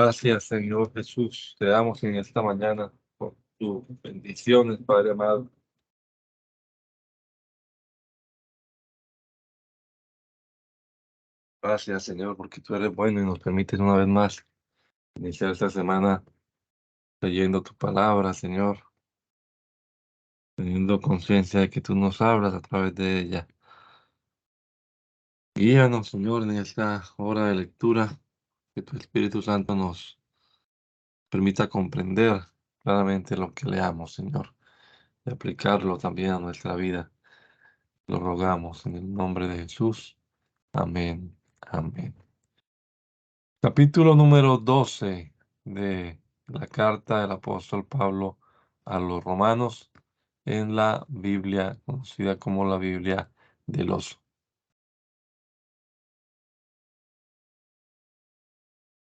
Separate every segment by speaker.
Speaker 1: Gracias, Señor Jesús. Te damos en esta mañana por tus bendiciones, Padre amado. Gracias, Señor, porque tú eres bueno y nos permites una vez más iniciar esta semana leyendo tu palabra, Señor, teniendo conciencia de que tú nos hablas a través de ella. Guíanos, Señor, en esta hora de lectura, que tu Espíritu Santo nos permita comprender claramente lo que leamos, Señor, y aplicarlo también a nuestra vida. Lo rogamos en el nombre de Jesús. Amén. Amén. Capítulo número 12 de la carta del apóstol Pablo a los romanos en la Biblia, conocida como la Biblia del oso.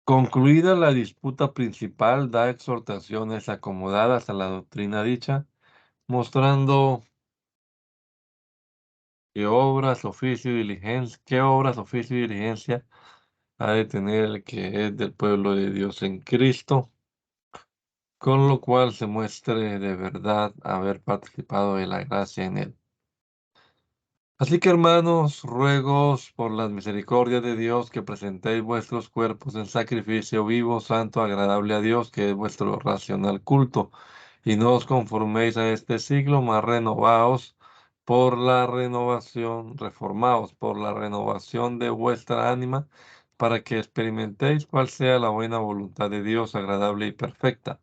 Speaker 1: Concluida la disputa principal, da exhortaciones acomodadas a la doctrina dicha, mostrando qué obras, oficio y diligencia ha de tener el que es del pueblo de Dios en Cristo, con lo cual se muestre de verdad haber participado de la gracia en él. Así que, hermanos, ruegos por las misericordias de Dios que presentéis vuestros cuerpos en sacrificio vivo, santo, agradable a Dios, que es vuestro racional culto, y no os conforméis a este siglo, mas reformaos por la renovación de vuestra ánima, para que experimentéis cuál sea la buena voluntad de Dios, agradable y perfecta.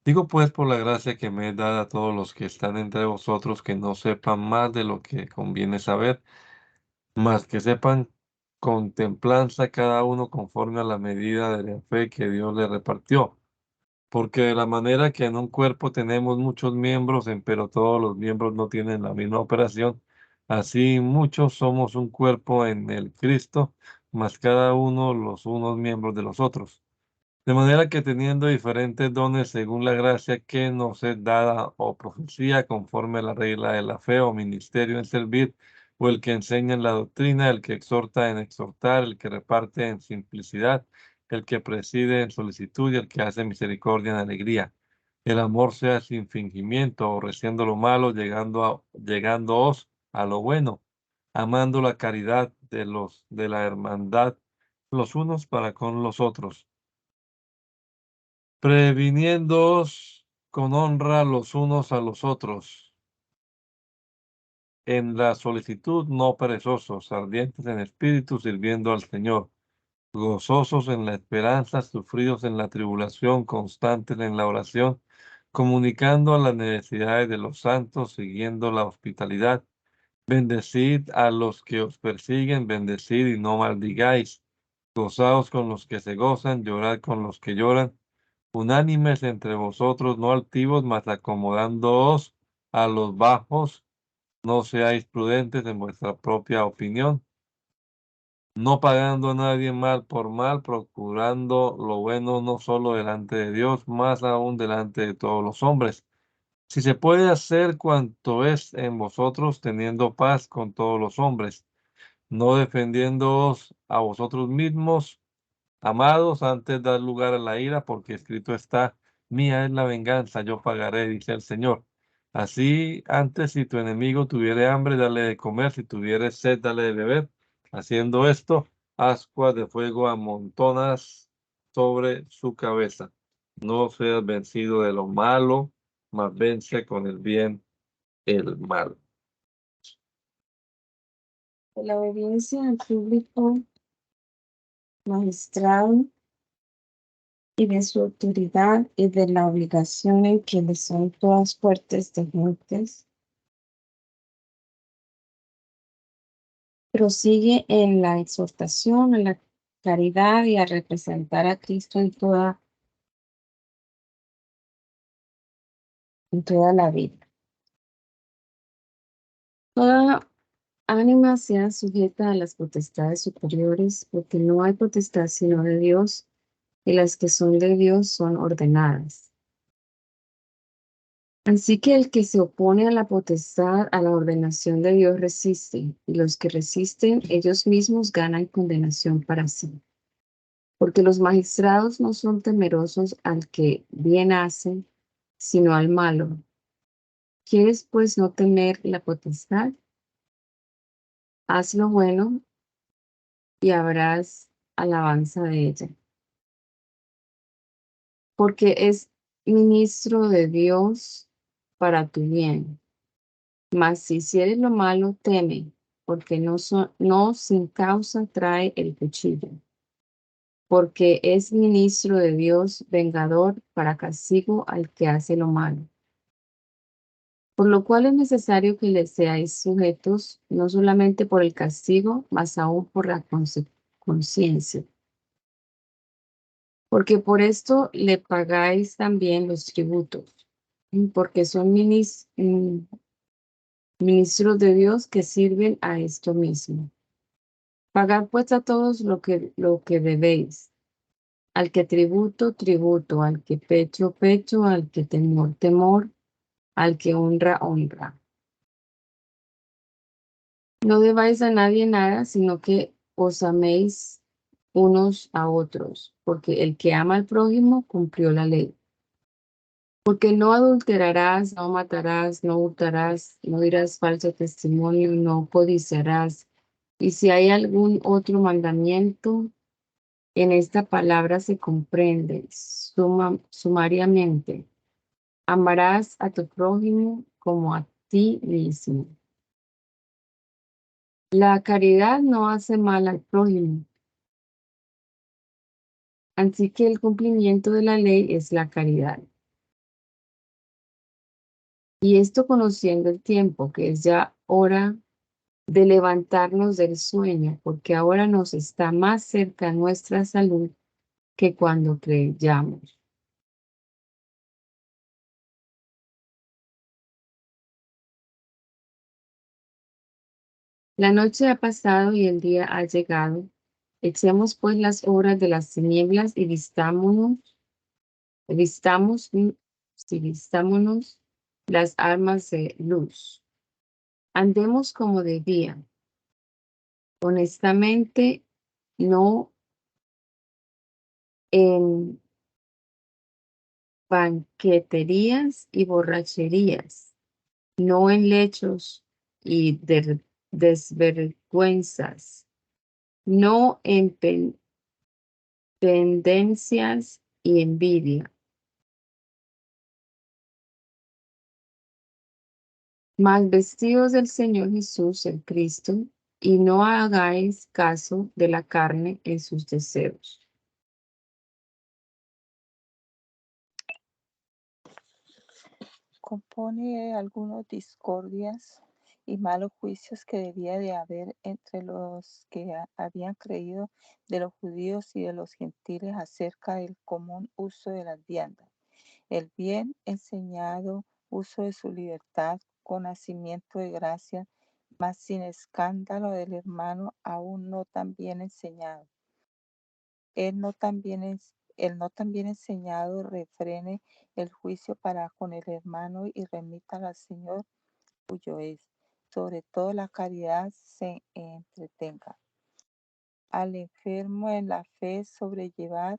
Speaker 1: Digo pues por la gracia que me es dada a todos los que están entre vosotros, que no sepan más de lo que conviene saber, mas que sepan con templanza cada uno conforme a la medida de la fe que Dios le repartió. Porque de la manera que en un cuerpo tenemos muchos miembros, pero todos los miembros no tienen la misma operación, así muchos somos un cuerpo en el Cristo, mas cada uno los unos miembros de los otros. De manera que teniendo diferentes dones según la gracia que nos es dada, o profecía conforme a la regla de la fe, o ministerio en servir, o el que enseña en la doctrina, el que exhorta en exhortar, el que reparte en simplicidad, el que preside en solicitud y el que hace misericordia en alegría. El amor sea sin fingimiento, aborreciendo lo malo, llegándoos a lo bueno, amando la caridad de la hermandad los unos para con los otros, previniéndoos con honra los unos a los otros, en la solicitud no perezosos, ardientes en espíritu, sirviendo al Señor, gozosos en la esperanza, sufridos en la tribulación, constantes en la oración, comunicando a las necesidades de los santos, siguiendo la hospitalidad. Bendecid a los que os persiguen, bendecid y no maldigáis. Gozaos con los que se gozan, llorad con los que lloran. Unánimes entre vosotros, no altivos, mas acomodándoos a los bajos. No seáis prudentes en vuestra propia opinión, no pagando a nadie mal por mal, procurando lo bueno no solo delante de Dios, más aún delante de todos los hombres. Si se puede hacer cuanto es en vosotros, teniendo paz con todos los hombres, no defendiéndoos a vosotros mismos, amados, antes dar lugar a la ira, porque escrito está: mía es la venganza, yo pagaré, dice el Señor. Así, antes, si tu enemigo tuviere hambre, dale de comer; si tuviere sed, dale de beber. Haciendo esto, ascuas de fuego amontonas sobre su cabeza. No seas vencido de lo malo, mas vence con el bien el mal.
Speaker 2: De la obediencia al público magistrado y de su autoridad y de la obligación en que le son todas fuertes de gentes, prosigue en la exhortación, en la caridad y a representar a Cristo en toda la vida. Toda ánima sea sujeta a las potestades superiores, porque no hay potestad sino de Dios, y las que son de Dios son ordenadas. Así que el que se opone a la potestad, a la ordenación de Dios, resiste, y los que resisten, ellos mismos ganan condenación para sí. Porque los magistrados no son temerosos al que bien hace, sino al malo. ¿Quieres pues no temer la potestad? Haz lo bueno y habrás alabanza de ella. Porque es ministro de Dios para tu bien. Mas si hicieres lo malo, teme, porque no sin causa trae el cuchillo. Porque es ministro de Dios vengador para castigo al que hace lo malo. Por lo cual es necesario que les seáis sujetos, no solamente por el castigo, mas aún por la conciencia. Porque por esto le pagáis también los tributos, porque son ministros de Dios que sirven a esto mismo. Pagad pues a todos lo que debéis. Al que tributo, tributo, al que pecho, pecho, al que temor, temor, al que honra, honra. No debáis a nadie nada, sino que os améis unos a otros, porque el que ama al prójimo cumplió la ley. Porque no adulterarás, no matarás, no hurtarás, no dirás falso testimonio, no codiciarás. Y si hay algún otro mandamiento, en esta palabra se comprende sumariamente. Amarás a tu prójimo como a ti mismo. La caridad no hace mal al prójimo. Así que el cumplimiento de la ley es la caridad. Y esto conociendo el tiempo, que es ya hora de levantarnos del sueño, porque ahora nos está más cerca nuestra salud que cuando creyamos. La noche ha pasado y el día ha llegado. Echemos pues las obras de las tinieblas y vistamos, sí, vistámonos las armas de luz. Andemos como de día, honestamente, no en banqueterías y borracherías, no en lechos y desvergüenzas, no en pendencias y envidia, mas vestidos del Señor Jesús, el Cristo, y no hagáis caso de la carne en sus deseos.
Speaker 3: Compone algunas discordias y malos juicios que debía de haber entre los que habían creído de los judíos y de los gentiles acerca del común uso de las viandas, el bien enseñado uso de su libertad con nacimiento de gracia, mas sin escándalo del hermano aún no tan bien enseñado. El no tan bien enseñado refrene el juicio para con el hermano y remita al Señor cuyo es. Sobre todo la caridad se entretenga. Al enfermo en la fe sobrellevar,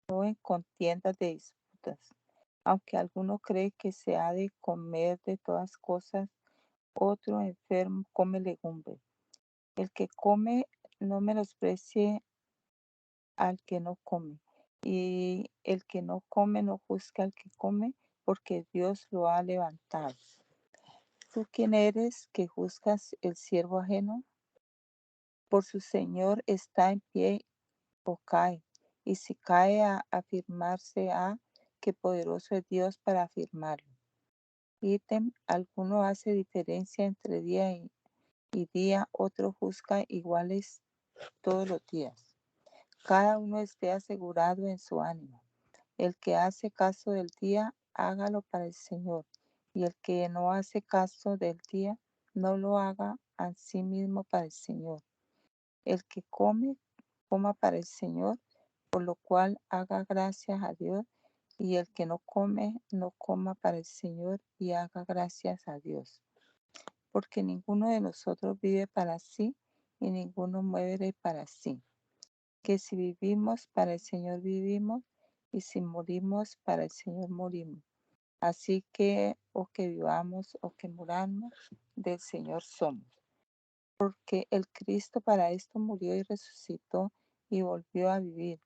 Speaker 3: no en contiendas de disputas. Aunque alguno cree que se ha de comer de todas cosas, otro enfermo come legumbres. El que come no menosprecie al que no come, y el que no come no juzga al que come, porque Dios lo ha levantado. ¿Tú quién eres que juzgas el siervo ajeno? Por su Señor está en pie o cae, y si cae a afirmarse ha, que poderoso es Dios para afirmarlo. Ítem, alguno hace diferencia entre día y día, otro juzga iguales todos los días. Cada uno esté asegurado en su ánimo. El que hace caso del día, hágalo para el Señor, y el que no hace caso del día, no lo haga a sí mismo para el Señor. El que come, coma para el Señor, por lo cual haga gracias a Dios, y el que no come, no coma para el Señor y haga gracias a Dios. Porque ninguno de nosotros vive para sí y ninguno muere para sí. que si vivimos, para el Señor vivimos, y si morimos, para el Señor morimos. Así que, o que vivamos o que muramos, del Señor somos. Porque el Cristo para esto murió y resucitó y volvió a vivir,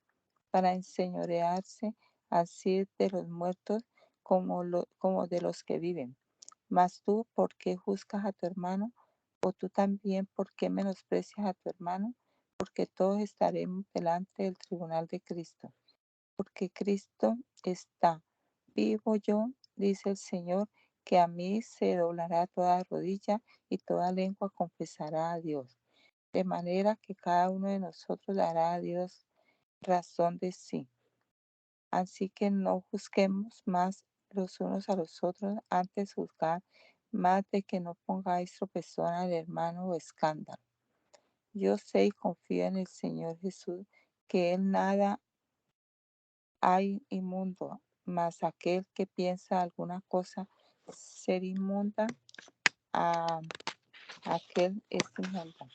Speaker 3: para enseñorearse así de los muertos como de los que viven. Mas tú, ¿por qué juzgas a tu hermano? ¿O tú también, por qué menosprecias a tu hermano? Porque todos estaremos delante del tribunal de Cristo. Porque Cristo está vivo yo, dice el Señor, que a mí se doblará toda rodilla y toda lengua confesará a Dios. De manera que cada uno de nosotros dará a Dios razón de sí. Así que no juzguemos más los unos a los otros, antes juzgar más de que no pongáis tropezón al hermano o escándalo. Yo sé y confío en el Señor Jesús, que Él nada hay inmundo, mas aquel que piensa alguna cosa ser inmunda, a aquel es inmunda.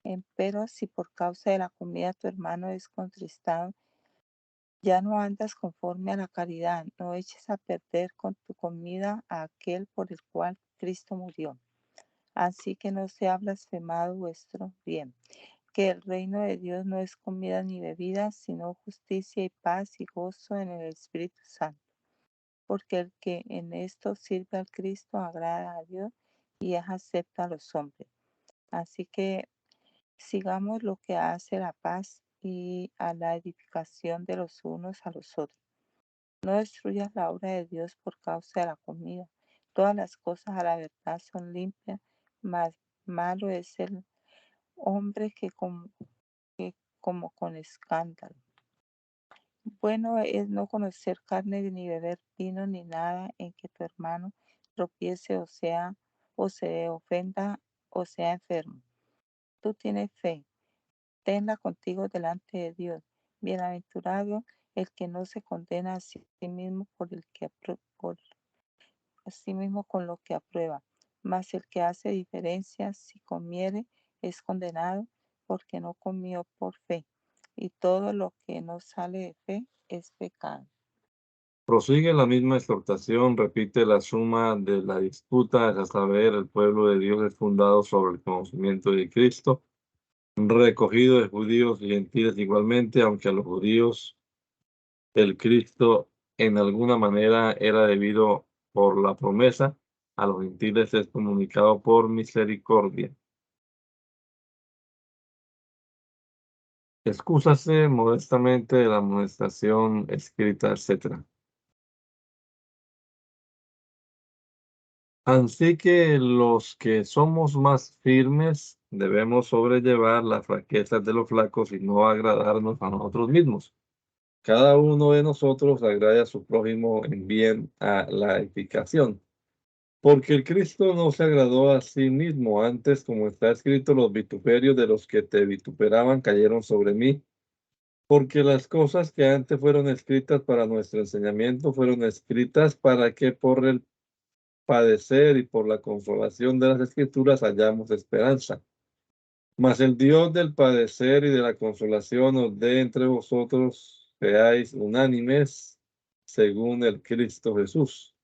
Speaker 3: Empero si por causa de la comida tu hermano es contristado, ya no andas conforme a la caridad, no eches a perder con tu comida a aquel por el cual Cristo murió. Así que no sea blasfemado vuestro bien, que el reino de Dios no es comida ni bebida, sino justicia y paz y gozo en el Espíritu Santo. Porque el que en esto sirve al Cristo agrada a Dios y es acepto a los hombres. Así que sigamos lo que hace la paz y a la edificación de los unos a los otros. No destruyas la obra de Dios por causa de la comida. Todas las cosas a la verdad son limpias, mas malo es el hombre que como con escándalo. Bueno es no conocer carne ni beber vino ni nada en que tu hermano tropiece o se ofenda o sea enfermo. Tú tienes fe, tenla contigo delante de Dios. Bienaventurado el que no se condena a sí mismo por sí mismo con lo que aprueba. Mas el que hace diferencia si comiere es condenado porque no comió por fe. Y todo lo que no sale de fe es pecado.
Speaker 1: Prosigue la misma exhortación, repite la suma de la disputa, es a saber, el pueblo de Dios es fundado sobre el conocimiento de Cristo, recogido de judíos y gentiles igualmente, aunque a los judíos el Cristo en alguna manera era debido por la promesa, a los gentiles es comunicado por misericordia. Excúsase modestamente de la amonestación escrita, etc. Así que los que somos más firmes debemos sobrellevar las flaquezas de los flacos y no agradarnos a nosotros mismos. Cada uno de nosotros agrade a su prójimo en bien a la edificación. Porque el Cristo no se agradó a sí mismo, antes, como está escrito, los vituperios de los que te vituperaban cayeron sobre mí. Porque las cosas que antes fueron escritas para nuestro enseñamiento fueron escritas para que por el padecer y por la consolación de las Escrituras hallamos esperanza. Mas el Dios del padecer y de la consolación os dé entre vosotros, seáis unánimes según el Cristo Jesús,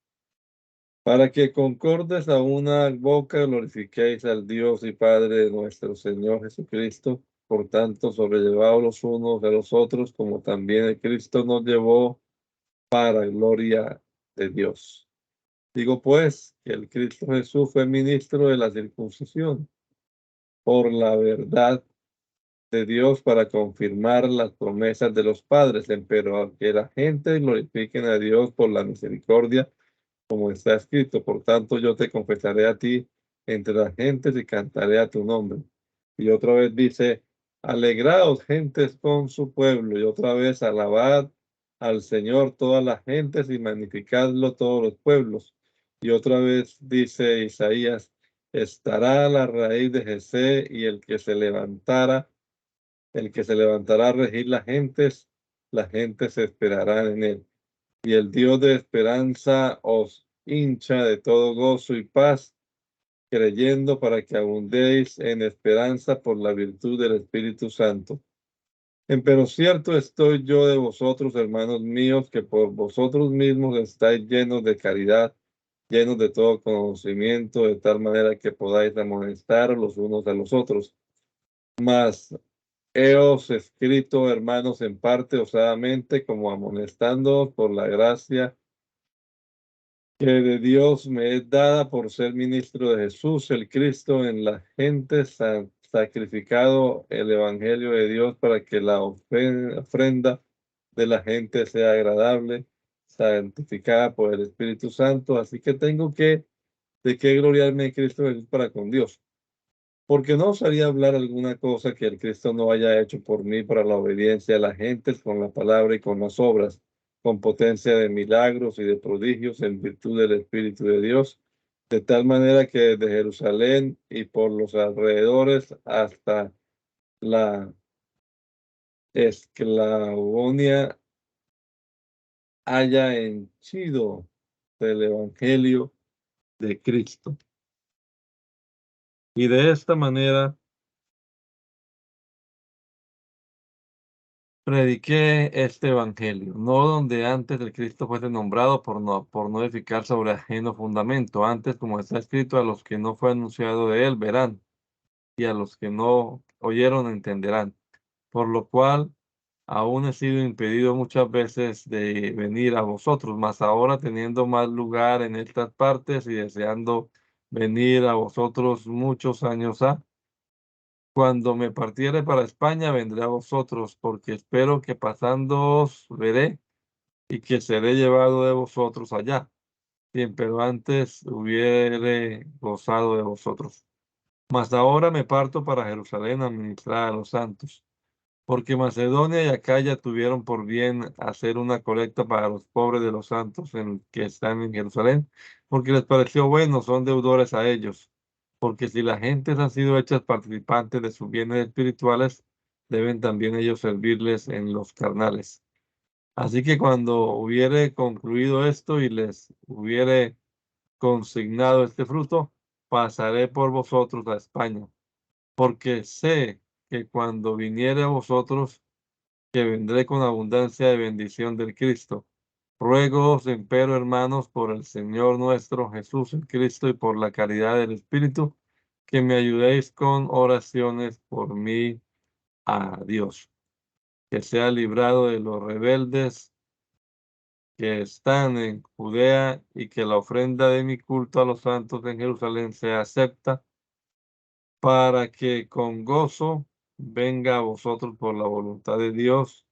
Speaker 1: para que concordes a una boca glorifiquéis al Dios y Padre de nuestro Señor Jesucristo. Por tanto, sobrellevaos los unos de los otros, como también el Cristo nos llevó para gloria de Dios. Digo pues que el Cristo Jesús fue ministro de la circuncisión por la verdad de Dios para confirmar las promesas de los padres, pero que la gente glorifiquen a Dios por la misericordia, como está escrito. Por tanto, yo te confesaré a ti entre las gentes y cantaré a tu nombre. Y otra vez dice, alegraos gentes con su pueblo. Y otra vez, alabad al Señor todas las gentes y magnificadlo todos los pueblos. Y otra vez dice Isaías, estará la raíz de Jesé y el que se levantará a regir las gentes esperarán en él. Y el Dios de esperanza os hincha de todo gozo y paz, creyendo para que abundéis en esperanza por la virtud del Espíritu Santo. Empero cierto estoy yo de vosotros, hermanos míos, que por vosotros mismos estáis llenos de caridad, llenos de todo conocimiento, de tal manera que podáis amonestar los unos a los otros. Mas heos escrito, hermanos, en parte osadamente, como amonestando por la gracia que de Dios me es dada por ser ministro de Jesús, el Cristo, en la gente, sacrificado el Evangelio de Dios para que la ofrenda de la gente sea agradable, santificada por el Espíritu Santo. Así que tengo de qué gloriarme en Cristo Jesús para con Dios. Porque no osaría hablar alguna cosa que el Cristo no haya hecho por mí para la obediencia de la gente con la palabra y con las obras, con potencia de milagros y de prodigios en virtud del Espíritu de Dios, de tal manera que desde Jerusalén y por los alrededores hasta la Esclavonia haya henchido del Evangelio de Cristo. Y de esta manera prediqué este evangelio, no donde antes el Cristo fuese nombrado por no edificar sobre ajeno fundamento. Antes, como está escrito, a los que no fue anunciado de él verán, y a los que no oyeron entenderán. Por lo cual, aún he sido impedido muchas veces de venir a vosotros, mas ahora teniendo más lugar en estas partes y deseando venir a vosotros muchos años ha. Cuando me partiere para España, vendré a vosotros, porque espero que pasándoos veré y que seré llevado de vosotros allá, si pero antes hubiere gozado de vosotros. Mas ahora me parto para Jerusalén a ministrar a los santos, porque Macedonia y Acaya tuvieron por bien hacer una colecta para los pobres de los santos que están en Jerusalén, porque les pareció bueno, son deudores a ellos. Porque si las gentes han sido hechas participantes de sus bienes espirituales, deben también ellos servirles en los carnales. Así que cuando hubiere concluido esto y les hubiere consignado este fruto, pasaré por vosotros a España, porque sé que cuando viniere a vosotros, que vendré con abundancia de bendición del Cristo. Ruégoos, empero, hermanos, por el Señor nuestro Jesús el Cristo y por la caridad del Espíritu, que me ayudéis con oraciones por mí a Dios, que sea librado de los rebeldes que están en Judea y que la ofrenda de mi culto a los santos en Jerusalén sea acepta, para que con gozo venga a vosotros por la voluntad de Dios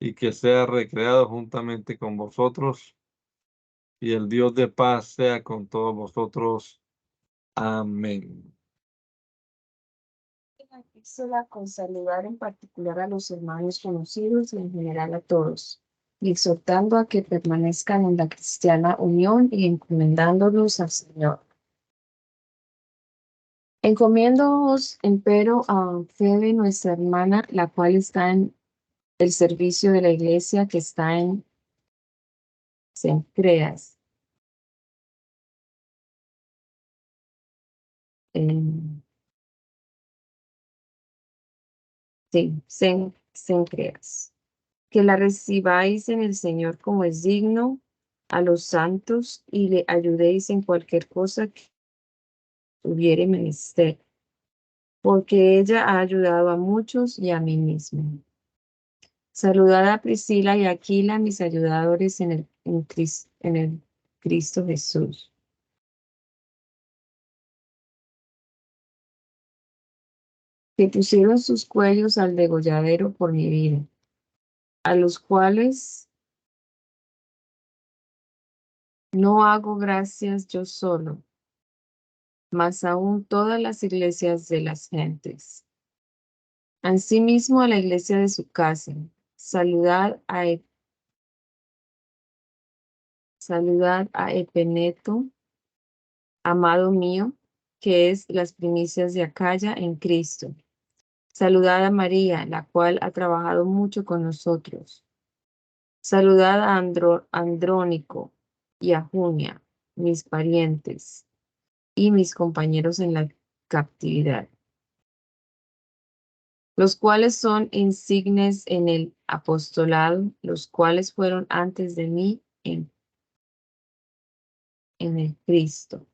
Speaker 1: y que sea recreado juntamente con vosotros, y el Dios de paz sea con todos vosotros. Amén.
Speaker 2: La epístola con saludar en particular a los hermanos conocidos y en general a todos, y exhortando a que permanezcan en la cristiana unión y encomendándolos al Señor. Encomiéndoos, empero, a Febe, nuestra hermana, la cual está en el servicio de la iglesia que está en Cencreas. Sí, Cencreas. Que la recibáis en el Señor como es digno a los santos y le ayudéis en cualquier cosa que hubiere menester, porque ella ha ayudado a muchos y a mí mismo. Saludad a Priscila y a Aquila, mis ayudadores en el Cristo Jesús. Que pusieron sus cuellos al degolladero por mi vida, a los cuales no hago gracias yo solo, mas aún todas las iglesias de las gentes. Asimismo a la iglesia de su casa, saludad a Epeneto, amado mío, que es las primicias de Acaya en Cristo. Saludad a María, la cual ha trabajado mucho con nosotros. Saludad a Andrónico y a Junia, mis parientes y mis compañeros en la captividad. los cuales son insignes en el apostolado, los cuales fueron antes de mí en el Cristo.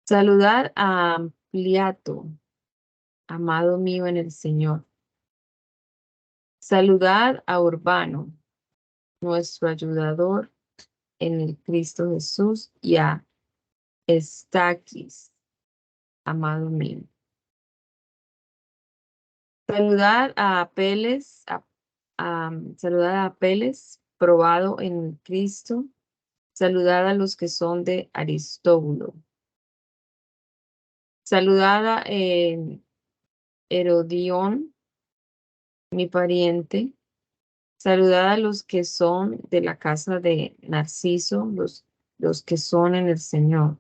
Speaker 2: Saludar a Ampliato, amado mío en el Señor. Saludar a Urbano, nuestro ayudador en el Cristo Jesús, y a Estaquis, amado mío. Saludar a Apeles, saludar a Apeles, probado en Cristo. Saludar a los que son de Aristóbulo. Saludar a Herodión, mi pariente. Saludad a los que son de la casa de Narciso, los que son en el Señor.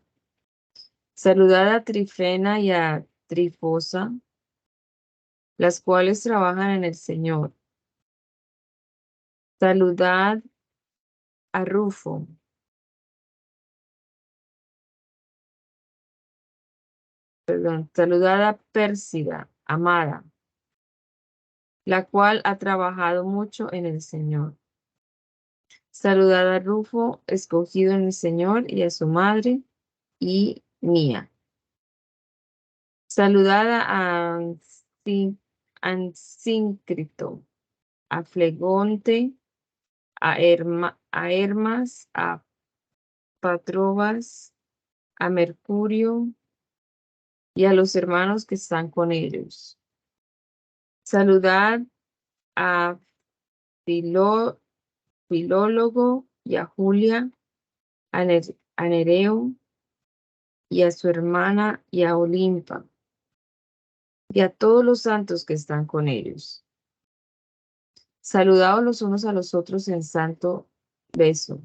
Speaker 2: Saludad a Trifena y a Trifosa, las cuales trabajan en el Señor. Saludad a Rufo. Saludad a Pérsida, amada, la cual ha trabajado mucho en el Señor. Saludad a Rufo, escogido en el Señor, y a su madre y mía. Saludad a Ansíncrito, a Flegonte, a Hermas, a Patrobas, a Mercurio y a los hermanos que están con ellos. Saludad a Filólogo y a Julia, a Nereo y a su hermana y a Olimpa y a todos los santos que están con ellos. Saludaos los unos a los otros en santo beso.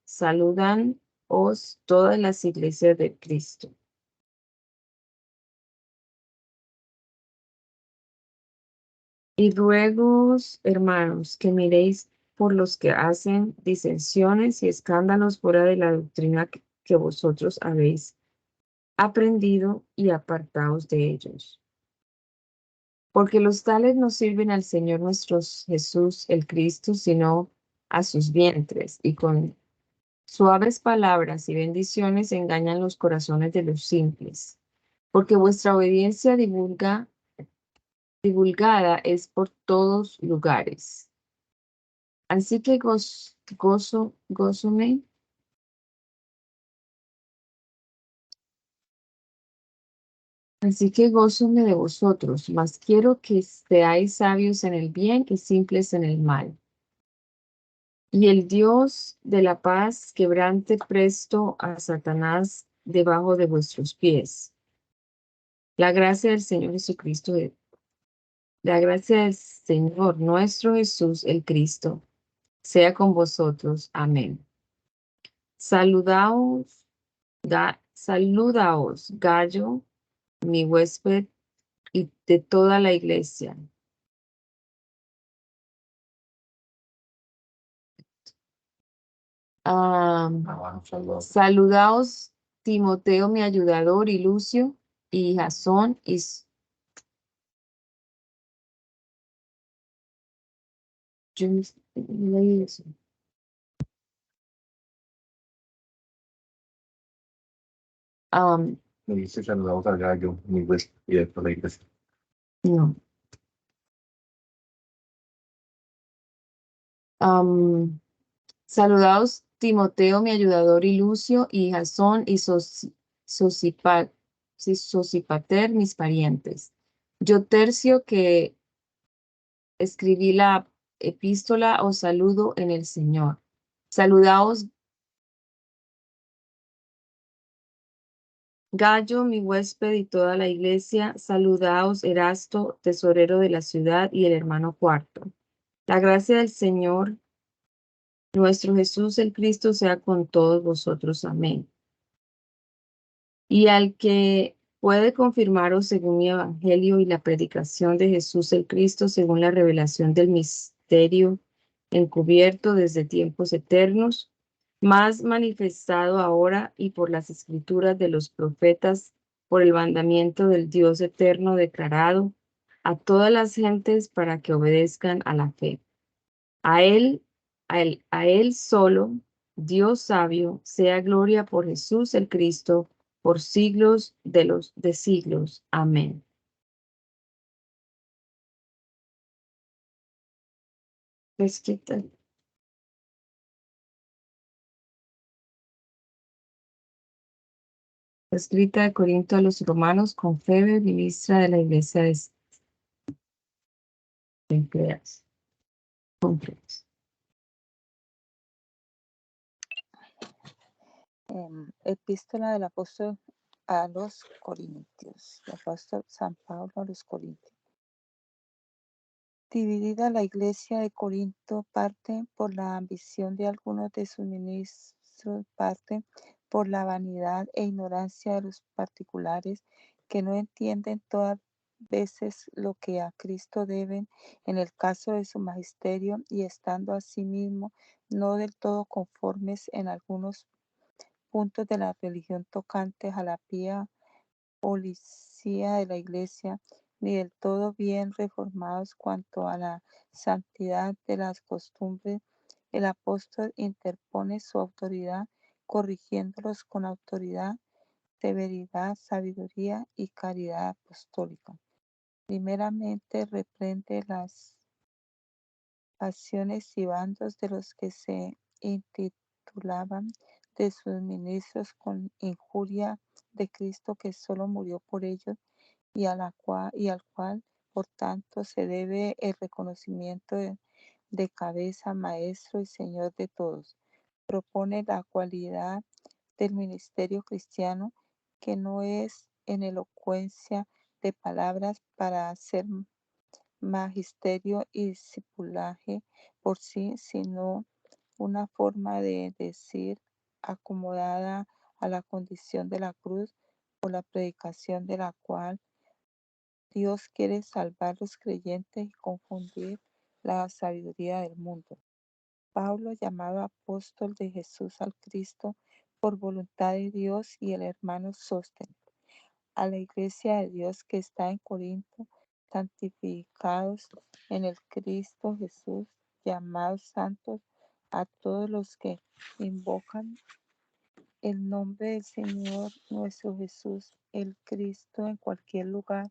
Speaker 2: Saludan todas las iglesias de Cristo. Y ruegos, hermanos, que miréis por los que hacen disensiones y escándalos fuera de la doctrina que vosotros habéis aprendido, y apartaos de ellos. Porque los tales no sirven al Señor nuestro Jesús el Cristo, sino a sus vientres, y con suaves palabras y bendiciones engañan los corazones de los simples. Porque vuestra obediencia divulgada es por todos lugares. Así que gózome. Así que gózome de vosotros, mas quiero que seáis sabios en el bien y simples en el mal. Y el Dios de la paz quebrante presto a Satanás debajo de vuestros pies. La gracia del Señor Jesucristo, la gracia del Señor nuestro Jesús el Cristo, sea con vosotros. Amén. Saludaos, Gallo, mi huésped, y de toda la iglesia. Saludaos Timoteo, mi ayudador, y Lucio, y Jasón, y yo no leí eso.
Speaker 1: Me dice saludados a Gallo, mi huésped, y de toda la iglesia.
Speaker 2: No. Saludaos Timoteo, mi ayudador, y Lucio, y Jasón, y Sosipater, mis parientes. Yo, Tercio, que escribí la epístola, os saludo en el Señor. Saludaos Gallo, mi huésped, y toda la iglesia. Saludaos Erasto, tesorero de la ciudad, y el hermano Cuarto. La gracia del Señor nuestro Jesús el Cristo sea con todos vosotros. Amén. Y al que puede confirmaros según mi evangelio y la predicación de Jesús el Cristo, según la revelación del misterio encubierto desde tiempos eternos, más manifestado ahora y por las escrituras de los profetas por el mandamiento del Dios eterno declarado a todas las gentes para que obedezcan a la fe. A él, a él solo, Dios sabio, sea gloria por Jesús el Cristo, por siglos de siglos. Amén. Escrita, escrita de Corinto a los romanos con Febe, ministra de la iglesia de Creas.
Speaker 3: Epístola del apóstol a los Corintios. El apóstol San Pablo a los Corintios. Dividida la iglesia de Corinto, parte por la ambición de algunos de sus ministros, parte por la vanidad e ignorancia de los particulares que no entienden todas veces lo que a Cristo deben en el caso de su magisterio y estando asimismo no del todo conformes en algunos puntos de la religión tocantes a la pía policía de la iglesia, ni del todo bien reformados cuanto a la santidad de las costumbres, el apóstol interpone su autoridad, corrigiéndolos con autoridad, severidad, sabiduría y caridad apostólica. Primeramente reprende las pasiones y bandos de los que se intitulaban de sus ministros con injuria de Cristo que solo murió por ellos y al cual por tanto se debe el reconocimiento de cabeza, maestro y señor de todos. Propone la cualidad del ministerio cristiano que no es en elocuencia de palabras para hacer magisterio y discipulaje por sí, sino una forma de decir acomodada a la condición de la cruz, por la predicación de la cual Dios quiere salvar los creyentes y confundir la sabiduría del mundo. Pablo, llamado apóstol de Jesús al Cristo por voluntad de Dios, y el hermano Sóstenes, a la iglesia de Dios que está en Corinto, santificados en el Cristo Jesús, llamados santos, a todos los que invocan el nombre del Señor nuestro Jesús, el Cristo, en cualquier lugar,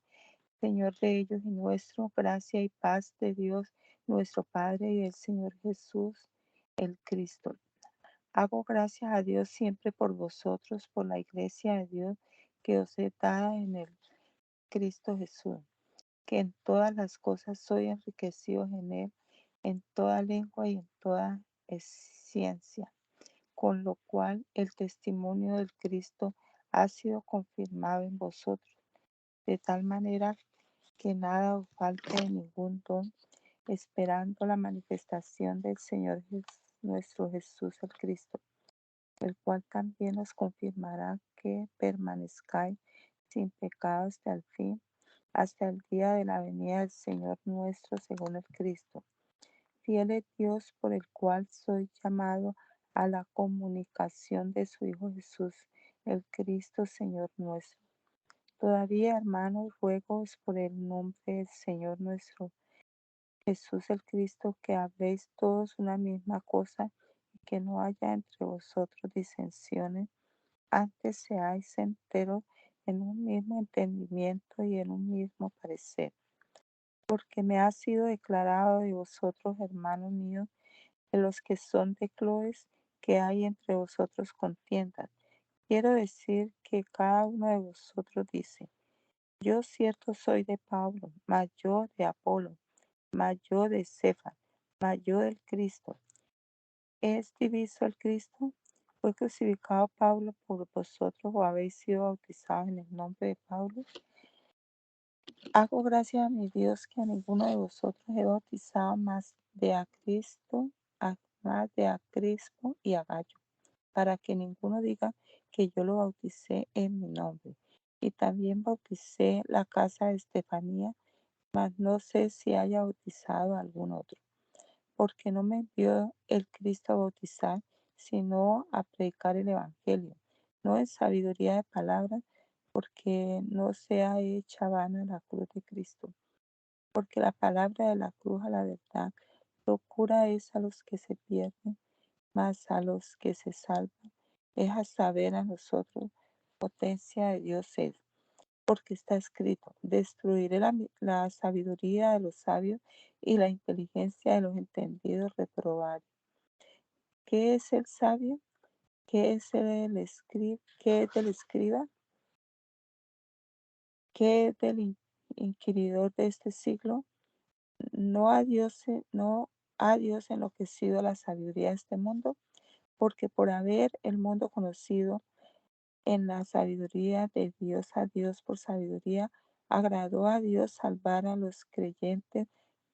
Speaker 3: Señor de ellos y nuestro, gracia y paz de Dios nuestro Padre y del Señor Jesús, el Cristo. Hago gracias a Dios siempre por vosotros, por la iglesia de Dios que os he dado en el Cristo Jesús, que en todas las cosas soy enriquecido en él, en toda lengua y en toda ciencia, con lo cual el testimonio del Cristo ha sido confirmado en vosotros, de tal manera que nada os falte de ningún don, esperando la manifestación del Señor nuestro Jesús el Cristo, el cual también os confirmará que permanezcáis sin pecado hasta el fin, hasta el día de la venida del Señor nuestro según el Cristo. Fiel es Dios por el cual soy llamado a la comunicación de su Hijo Jesús, el Cristo Señor nuestro. Todavía, hermanos, ruegos por el nombre del Señor nuestro Jesús el Cristo, que habléis todos una misma cosa y que no haya entre vosotros disensiones, antes seáis enteros en un mismo entendimiento y en un mismo parecer. Porque me ha sido declarado de vosotros, hermanos míos, de los que son de Cloes, que hay entre vosotros contiendas. Quiero decir que cada uno de vosotros dice: yo cierto soy de Pablo, mas yo de Apolo, mas yo de Cefas, mas yo del Cristo. ¿Es diviso el Cristo? ¿Fue crucificado Pablo por vosotros o habéis sido bautizados en el nombre de Pablo? Hago gracias a mi Dios que a ninguno de vosotros he bautizado más de a Cristo, más de a Crispo y a Gallo, para que ninguno diga que yo lo bauticé en mi nombre. Y también bauticé la casa de Estefanía, mas no sé si haya bautizado a algún otro, porque no me envió el Cristo a bautizar, sino a predicar el Evangelio, no en sabiduría de palabras, porque no sea hecha vana la cruz de Cristo. Porque la palabra de la cruz a la verdad, locura es a los que se pierden, mas a los que se salvan, es a saber a nosotros, potencia de Dios es. Porque está escrito, destruiré la sabiduría de los sabios y la inteligencia de los entendidos reprobaré. ¿Qué es el sabio? ¿Qué es ¿Qué es del escriba? ¿Qué es del inquiridor de este siglo? No a Dios enloquecido la sabiduría de este mundo, porque por haber el mundo conocido en la sabiduría de Dios a Dios por sabiduría, agradó a Dios salvar a los creyentes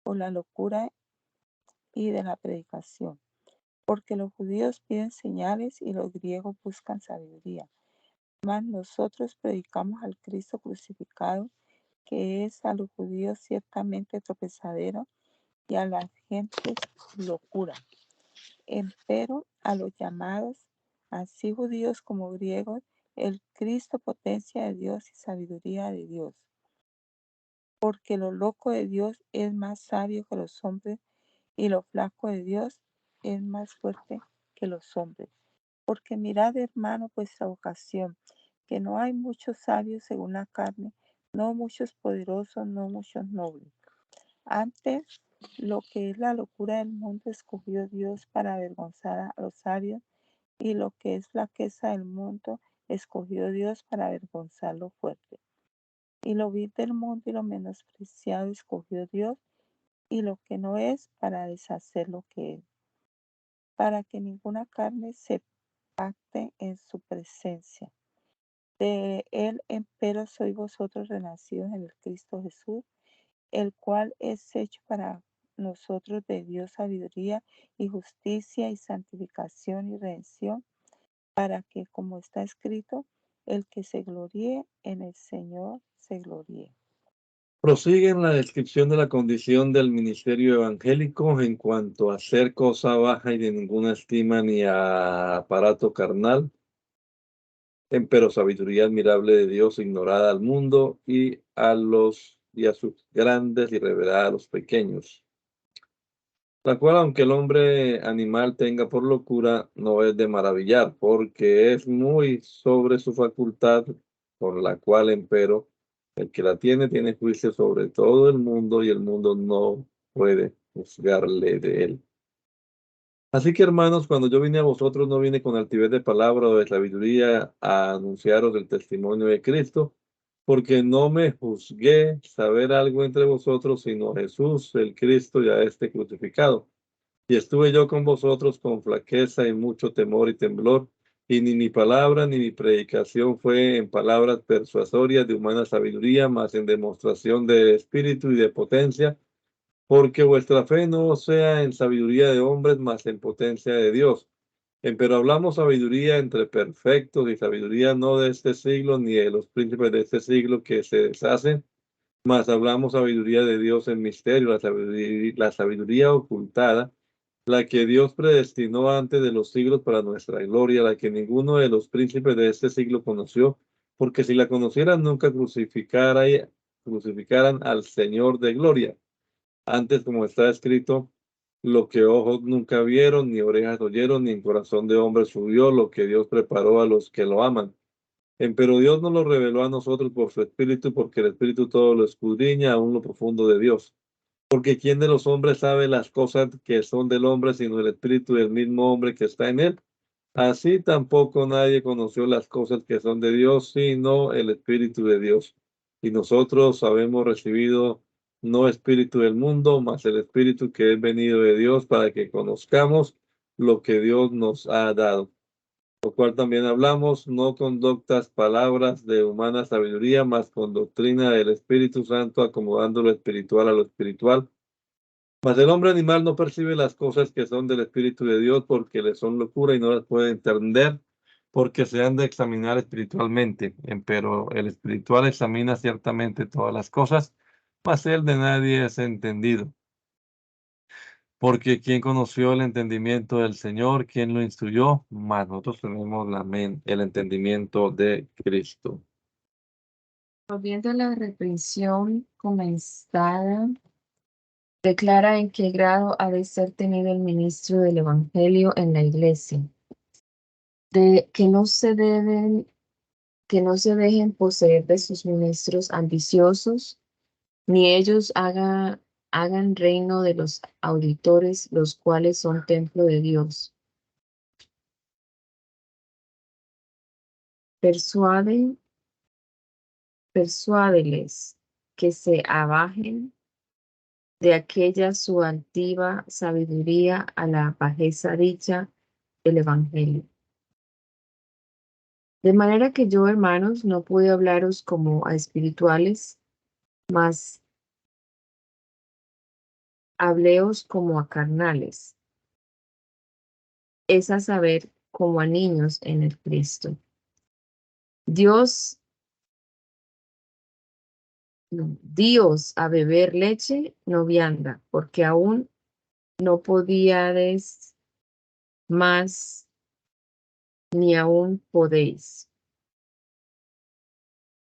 Speaker 3: por la locura y de la predicación. Porque los judíos piden señales y los griegos buscan sabiduría. Mas nosotros predicamos al Cristo crucificado, que es a los judíos ciertamente tropezadero y a las gentes locura. Empero a los llamados, así judíos como griegos, el Cristo potencia de Dios y sabiduría de Dios. Porque lo loco de Dios es más sabio que los hombres y lo flaco de Dios es más fuerte que los hombres. Porque mirad, hermano, vuestra vocación, que no hay muchos sabios según la carne, no muchos poderosos, no muchos nobles. Antes, lo que es la locura del mundo escogió Dios para avergonzar a los sabios, y lo que es flaqueza del mundo escogió Dios para avergonzar lo fuerte. Y lo vil del mundo y lo menospreciado escogió Dios, y lo que no es para deshacer lo que es, para que ninguna carne se pacte en su presencia. De él, empero, sois vosotros renacidos en el Cristo Jesús, el cual es hecho para nosotros de Dios sabiduría y justicia y santificación y redención, para que, como está escrito, el que se gloríe en el Señor se gloríe.
Speaker 1: Prosigue en la descripción de la condición del ministerio evangélico en cuanto a ser cosa baja y de ninguna estima ni a aparato carnal, empero sabiduría admirable de Dios ignorada al mundo y a sus grandes y revelada a los pequeños, la cual aunque el hombre animal tenga por locura, no es de maravillar, porque es muy sobre su facultad, por la cual empero el que la tiene juicio sobre todo el mundo y el mundo no puede juzgarle de él. Así que, hermanos, cuando yo vine a vosotros, no vine con altivez de palabra o de sabiduría a anunciaros el testimonio de Cristo, porque no me juzgué saber algo entre vosotros, sino Jesús, el Cristo, y a este crucificado. Y estuve yo con vosotros con flaqueza y mucho temor y temblor, y ni mi palabra ni mi predicación fue en palabras persuasorias de humana sabiduría, mas en demostración de espíritu y de potencia, porque vuestra fe no sea en sabiduría de hombres, mas en potencia de Dios. Pero hablamos sabiduría entre perfectos y sabiduría no de este siglo, ni de los príncipes de este siglo que se deshacen, mas hablamos sabiduría de Dios en misterio, la sabiduría ocultada, la que Dios predestinó antes de los siglos para nuestra gloria, la que ninguno de los príncipes de este siglo conoció, porque si la conocieran nunca crucificaran al Señor de gloria. Antes, como está escrito, lo que ojos nunca vieron, ni orejas oyeron, ni en corazón de hombre subió, lo que Dios preparó a los que lo aman. Pero Dios nos lo reveló a nosotros por su Espíritu, porque el Espíritu todo lo escudriña, aún lo profundo de Dios. Porque ¿quién de los hombres sabe las cosas que son del hombre, sino el Espíritu del mismo hombre que está en él? Así tampoco nadie conoció las cosas que son de Dios, sino el Espíritu de Dios. Y nosotros habemos recibido no espíritu del mundo, mas el Espíritu que es venido de Dios, para que conozcamos lo que Dios nos ha dado. Lo cual también hablamos, no con doctas palabras de humana sabiduría, mas con doctrina del Espíritu Santo, acomodando lo espiritual a lo espiritual. Mas el hombre animal no percibe las cosas que son del Espíritu de Dios, porque le son locura y no las puede entender, porque se han de examinar espiritualmente. Pero el espiritual examina ciertamente todas las cosas, mas el de nadie es entendido. Porque ¿quién conoció el entendimiento del Señor? ¿Quién lo instruyó? Mas nosotros tenemos el entendimiento de Cristo.
Speaker 2: Volviendo a la reprensión comenzada, declara en qué grado ha de ser tenido el ministro del Evangelio en la iglesia, de que no se dejen poseer de sus ministros ambiciosos, ni ellos hagan reino de los auditores, los cuales son templo de Dios. Persuádeles que se abajen de aquella su altiva sabiduría a la bajeza dicha del Evangelio. De manera que yo, hermanos, no pude hablaros como a espirituales, mas hableos como a carnales, es a saber, como a niños en el Cristo. Dios a beber leche no vianda, porque aún no podíades más, ni aún podéis.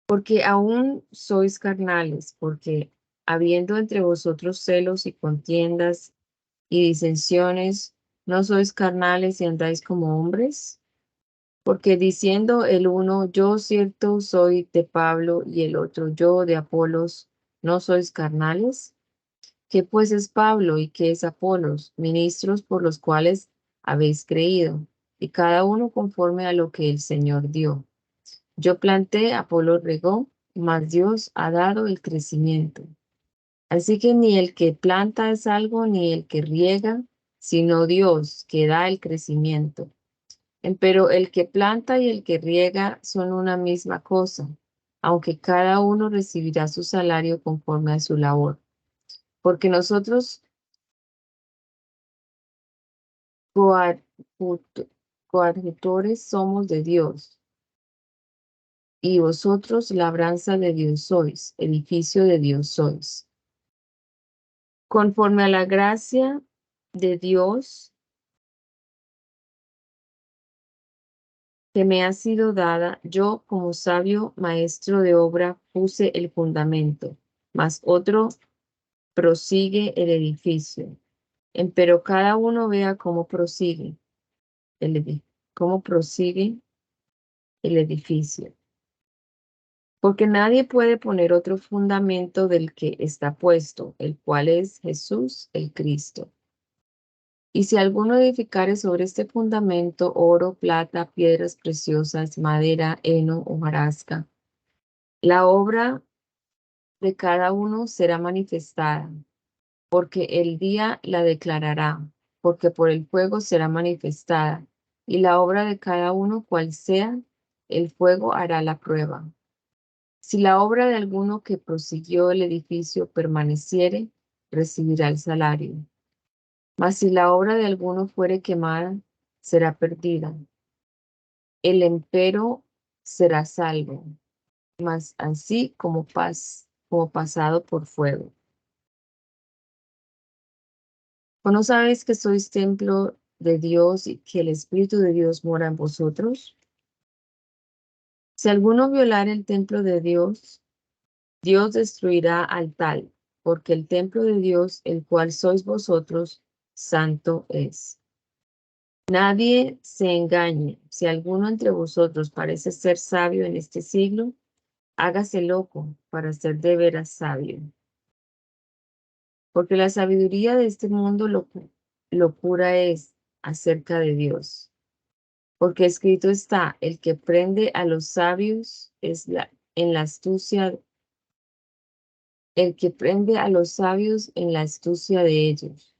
Speaker 2: Porque aún sois carnales, porque habiendo entre vosotros celos y contiendas y disensiones, ¿no sois carnales y andáis como hombres? Porque diciendo el uno, yo cierto soy de Pablo, y el otro, yo de Apolos, ¿no sois carnales? ¿Qué pues es Pablo y qué es Apolos? Ministros por los cuales habéis creído, y cada uno conforme a lo que el Señor dio. Yo planté, Apolo regó, mas Dios ha dado el crecimiento. Así que ni el que planta es algo, ni el que riega, sino Dios que da el crecimiento. Pero el que planta y el que riega son una misma cosa, aunque cada uno recibirá su salario conforme a su labor. Porque nosotros coadjutores somos de Dios, y vosotros labranza de Dios sois, edificio de Dios sois. Conforme a la gracia de Dios que me ha sido dada, yo como sabio maestro de obra puse el fundamento, mas otro prosigue el edificio. Empero cada uno vea cómo prosigue cómo prosigue el edificio. Porque nadie puede poner otro fundamento del que está puesto, el cual es Jesús el Cristo. Y si alguno edificare sobre este fundamento oro, plata, piedras preciosas, madera, heno, hojarasca, la obra de cada uno será manifestada, porque el día la declarará, porque por el fuego será manifestada, y la obra de cada uno, cual sea, el fuego hará la prueba. Si la obra de alguno que prosiguió el edificio permaneciere, recibirá el salario. Mas si la obra de alguno fuere quemada, será perdida. El empero será salvo, mas así como pasado por fuego. ¿O no sabéis que sois templo de Dios y que el Espíritu de Dios mora en vosotros? Si alguno violare el templo de Dios, Dios destruirá al tal, porque el templo de Dios, el cual sois vosotros, santo es. Nadie se engañe. Si alguno entre vosotros parece ser sabio en este siglo, hágase loco para ser de veras sabio. Porque la sabiduría de este mundo locura es acerca de Dios. Porque escrito está, el que prende a los sabios en la astucia, el que prende a los sabios en la astucia de ellos.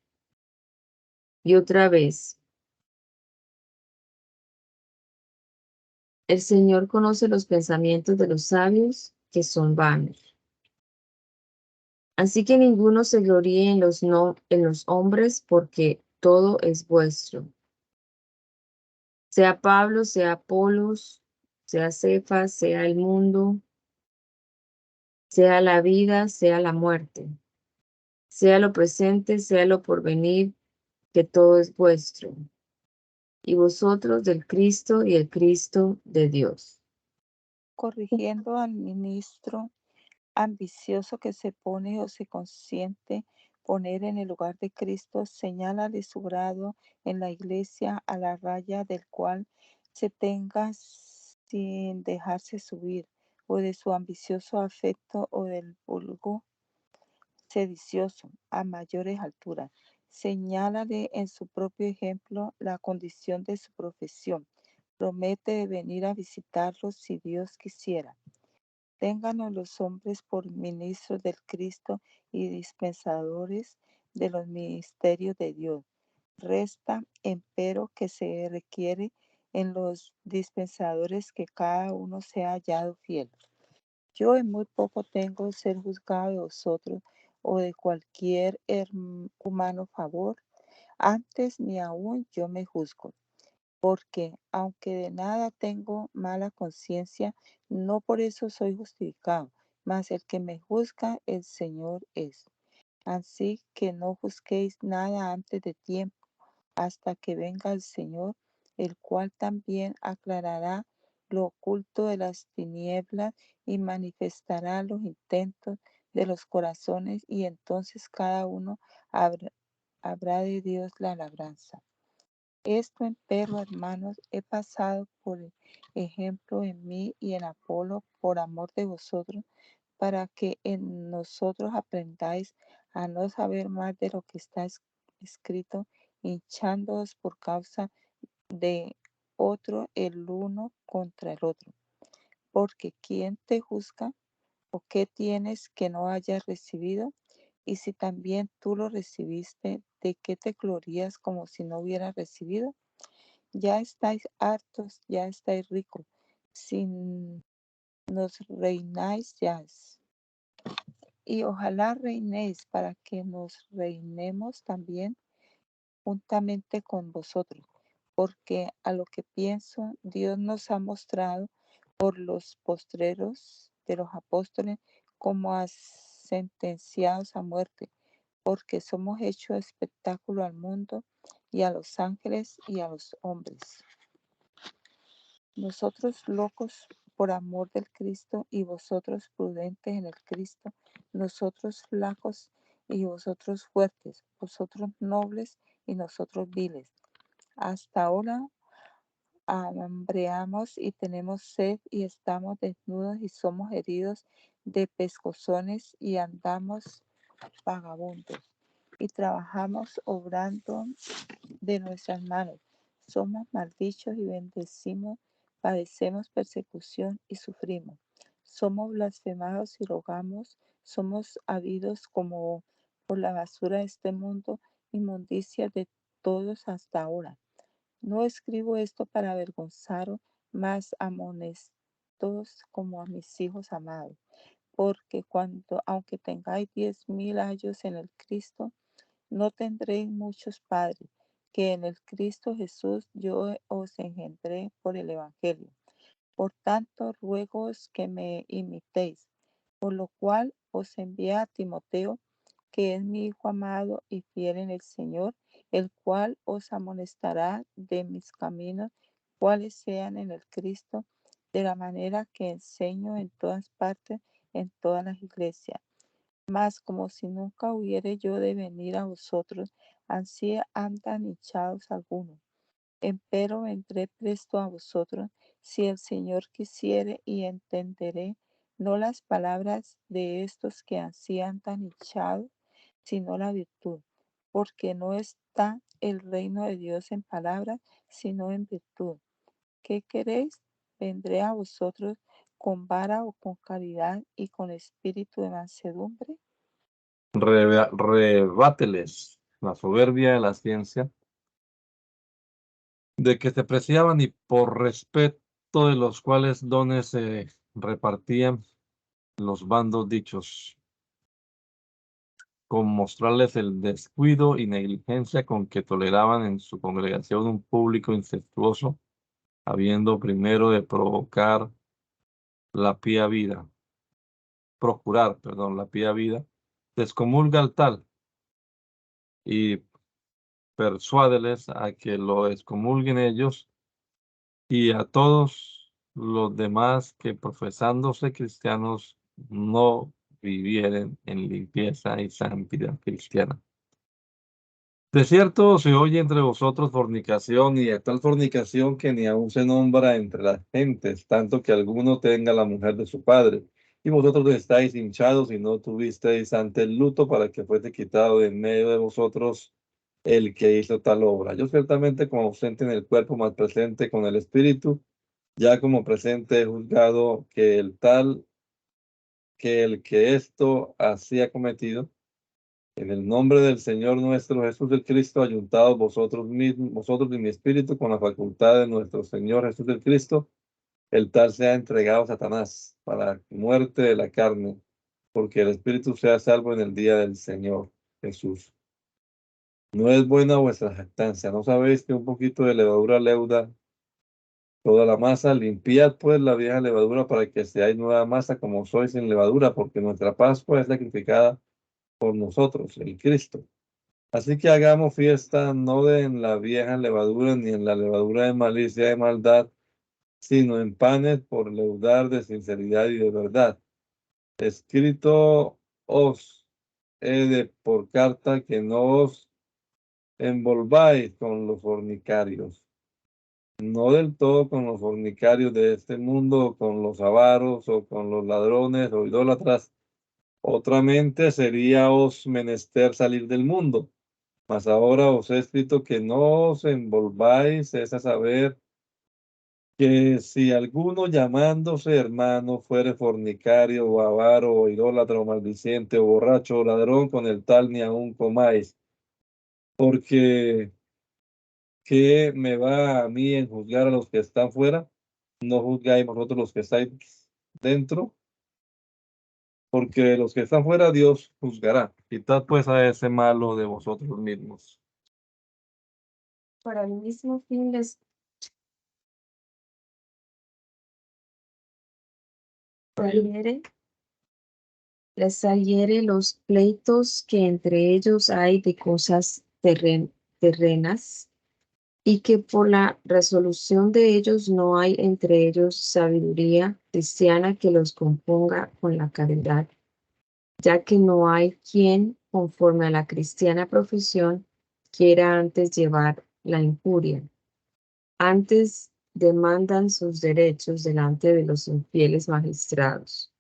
Speaker 2: Y otra vez, el Señor conoce los pensamientos de los sabios que son vanos. Así que ninguno se gloríe en los hombres, porque todo es vuestro. Sea Pablo, sea Apolos, sea Cefas, sea el mundo, sea la vida, sea la muerte, sea lo presente, sea lo porvenir, que todo es vuestro. Y vosotros del Cristo y el Cristo de Dios.
Speaker 3: corrigiendo al ministro ambicioso que se pone o se consiente poner en el lugar de Cristo, señálale su grado en la iglesia a la raya del cual se tenga sin dejarse subir, o de su ambicioso afecto o del vulgo sedicioso a mayores alturas. Señálale en su propio ejemplo la condición de su profesión. Promete de venir a visitarlos si Dios quisiera. Ténganos los hombres por ministros del Cristo y dispensadores de los ministerios de Dios. Resta, empero, que se requiere en los dispensadores que cada uno sea hallado fiel. Yo en muy poco tengo ser juzgado de vosotros o de cualquier humano favor, antes ni aún yo me juzgo, porque aunque de nada tengo mala conciencia, no por eso soy justificado, mas el que me juzga el Señor es. Así que no juzguéis nada antes de tiempo, hasta que venga el Señor, el cual también aclarará lo oculto de las tinieblas y manifestará los intentos de los corazones, y entonces cada uno habrá de Dios la labranza. Esto, empero, hermanos, he pasado por ejemplo en mí y en Apolo por amor de vosotros, para que en nosotros aprendáis a no saber más de lo que está escrito, hinchándoos por causa de otro el uno contra el otro. Porque ¿quién te juzga? ¿O qué tienes que no hayas recibido? Y si también tú lo recibiste, ¿de qué te glorías como si no hubieras recibido? Ya estáis hartos, ya estáis ricos, si nos reináis ya. Y ojalá reinéis para que nos reinemos también juntamente con vosotros, porque a lo que pienso, Dios nos ha mostrado por los postreros de los apóstoles como a sentenciados a muerte, porque somos hechos espectáculo al mundo y a los ángeles y a los hombres. Nosotros locos por amor del Cristo y vosotros prudentes en el Cristo, nosotros flacos y vosotros fuertes, vosotros nobles y nosotros viles. Hasta ahora hambreamos y tenemos sed y estamos desnudos y somos heridos de pescozones y andamos vagabundos y trabajamos obrando de nuestras manos. Somos maldichos y bendecimos, padecemos persecución y sufrimos. Somos blasfemados y rogamos, somos habidos como por la basura de este mundo, inmundicia de todos hasta ahora. No escribo esto para avergonzaros, mas amonestos como a mis hijos amados, porque aunque tengáis 10,000 años en el Cristo, no tendréis muchos padres, que en el Cristo Jesús yo os engendré por el Evangelio. Por tanto, ruegoos que me imitéis, por lo cual os envié a Timoteo, que es mi hijo amado y fiel en el Señor, el cual os amonestará de mis caminos, cuáles sean en el Cristo, de la manera que enseño en todas partes, en todas las iglesias. Mas como si nunca hubiere yo de venir a vosotros, ansí andan hinchados algunos. Empero vendré presto a vosotros, si el Señor quisiere, y entenderé no las palabras de estos que ansí andan hinchados, sino la virtud. Porque no está el reino de Dios en palabras, sino en virtud. ¿Qué queréis? Vendré a vosotros con vara o con caridad y con espíritu de mansedumbre.
Speaker 1: Rebáteles la soberbia de la ciencia, de que se preciaban y por respeto de los cuales dones se repartían los bandos dichos, con mostrarles el descuido y negligencia con que toleraban en su congregación un público incestuoso, habiendo primero de la pía vida, procurar, perdón, la pía vida, descomulga al tal y persuádeles a que lo excomulguen ellos y a todos los demás que profesándose cristianos no vivieren en limpieza y santidad cristiana. De cierto se oye entre vosotros fornicación, y de tal fornicación que ni aun se nombra entre las gentes, tanto que alguno tenga la mujer de su padre. Y vosotros estáis hinchados y no tuvisteis ante el luto para que fuese quitado de en medio de vosotros el que hizo tal obra. Yo ciertamente como ausente en el cuerpo, más presente con el espíritu, ya como presente he juzgado que el que esto hacía cometido, en el nombre del Señor nuestro Jesús del Cristo, ayuntados vosotros mismos, vosotros y mi espíritu, con la facultad de nuestro Señor Jesús del Cristo, el tal sea entregado a Satanás para muerte de la carne, porque el espíritu sea salvo en el día del Señor Jesús. No es buena vuestra jactancia, ¿no sabéis que un poquito de levadura leuda toda la masa? Limpiad pues la vieja levadura para que seáis nueva masa como sois sin levadura, porque nuestra Pascua es sacrificada por nosotros, el Cristo. Así que hagamos fiesta no de en la vieja levadura ni en la levadura de malicia y de maldad, sino en panes por leudar de sinceridad y de verdad. Escrito os he de por carta que no os envolváis con los fornicarios, no del todo con los fornicarios de este mundo, o con los avaros, o con los ladrones, o idólatras. Otramente sería os menester salir del mundo. Mas ahora os he escrito que no os envolváis, es a saber, que si alguno llamándose hermano fuere fornicario, o avaro, o idólatra, o maldiciente, o borracho, o ladrón, con el tal ni aun comáis. Porque, ¿qué me va a mí en juzgar a los que están fuera? No juzgáis vosotros los que estáis dentro, porque los que están fuera Dios juzgará. Quitad pues a ese malo de vosotros mismos.
Speaker 2: Para el mismo fin les saliere los pleitos que entre ellos hay de cosas terrenas, y que por la resolución de ellos no hay entre ellos sabiduría cristiana que los componga con la caridad, ya que no hay quien, conforme a la cristiana profesión, quiera antes llevar la injuria. Antes demandan sus derechos delante de los infieles magistrados.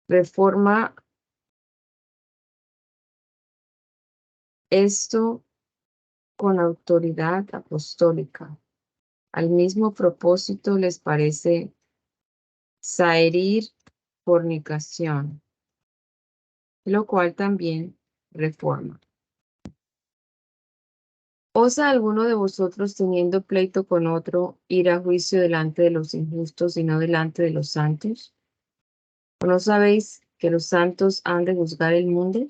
Speaker 2: Reforma esto con autoridad apostólica. Al mismo propósito les parece saherir fornicación, lo cual también reforma. ¿Osa alguno de vosotros, teniendo pleito con otro, ir a juicio delante de los injustos y no delante de los santos? ¿O no sabéis que los santos han de juzgar el mundo?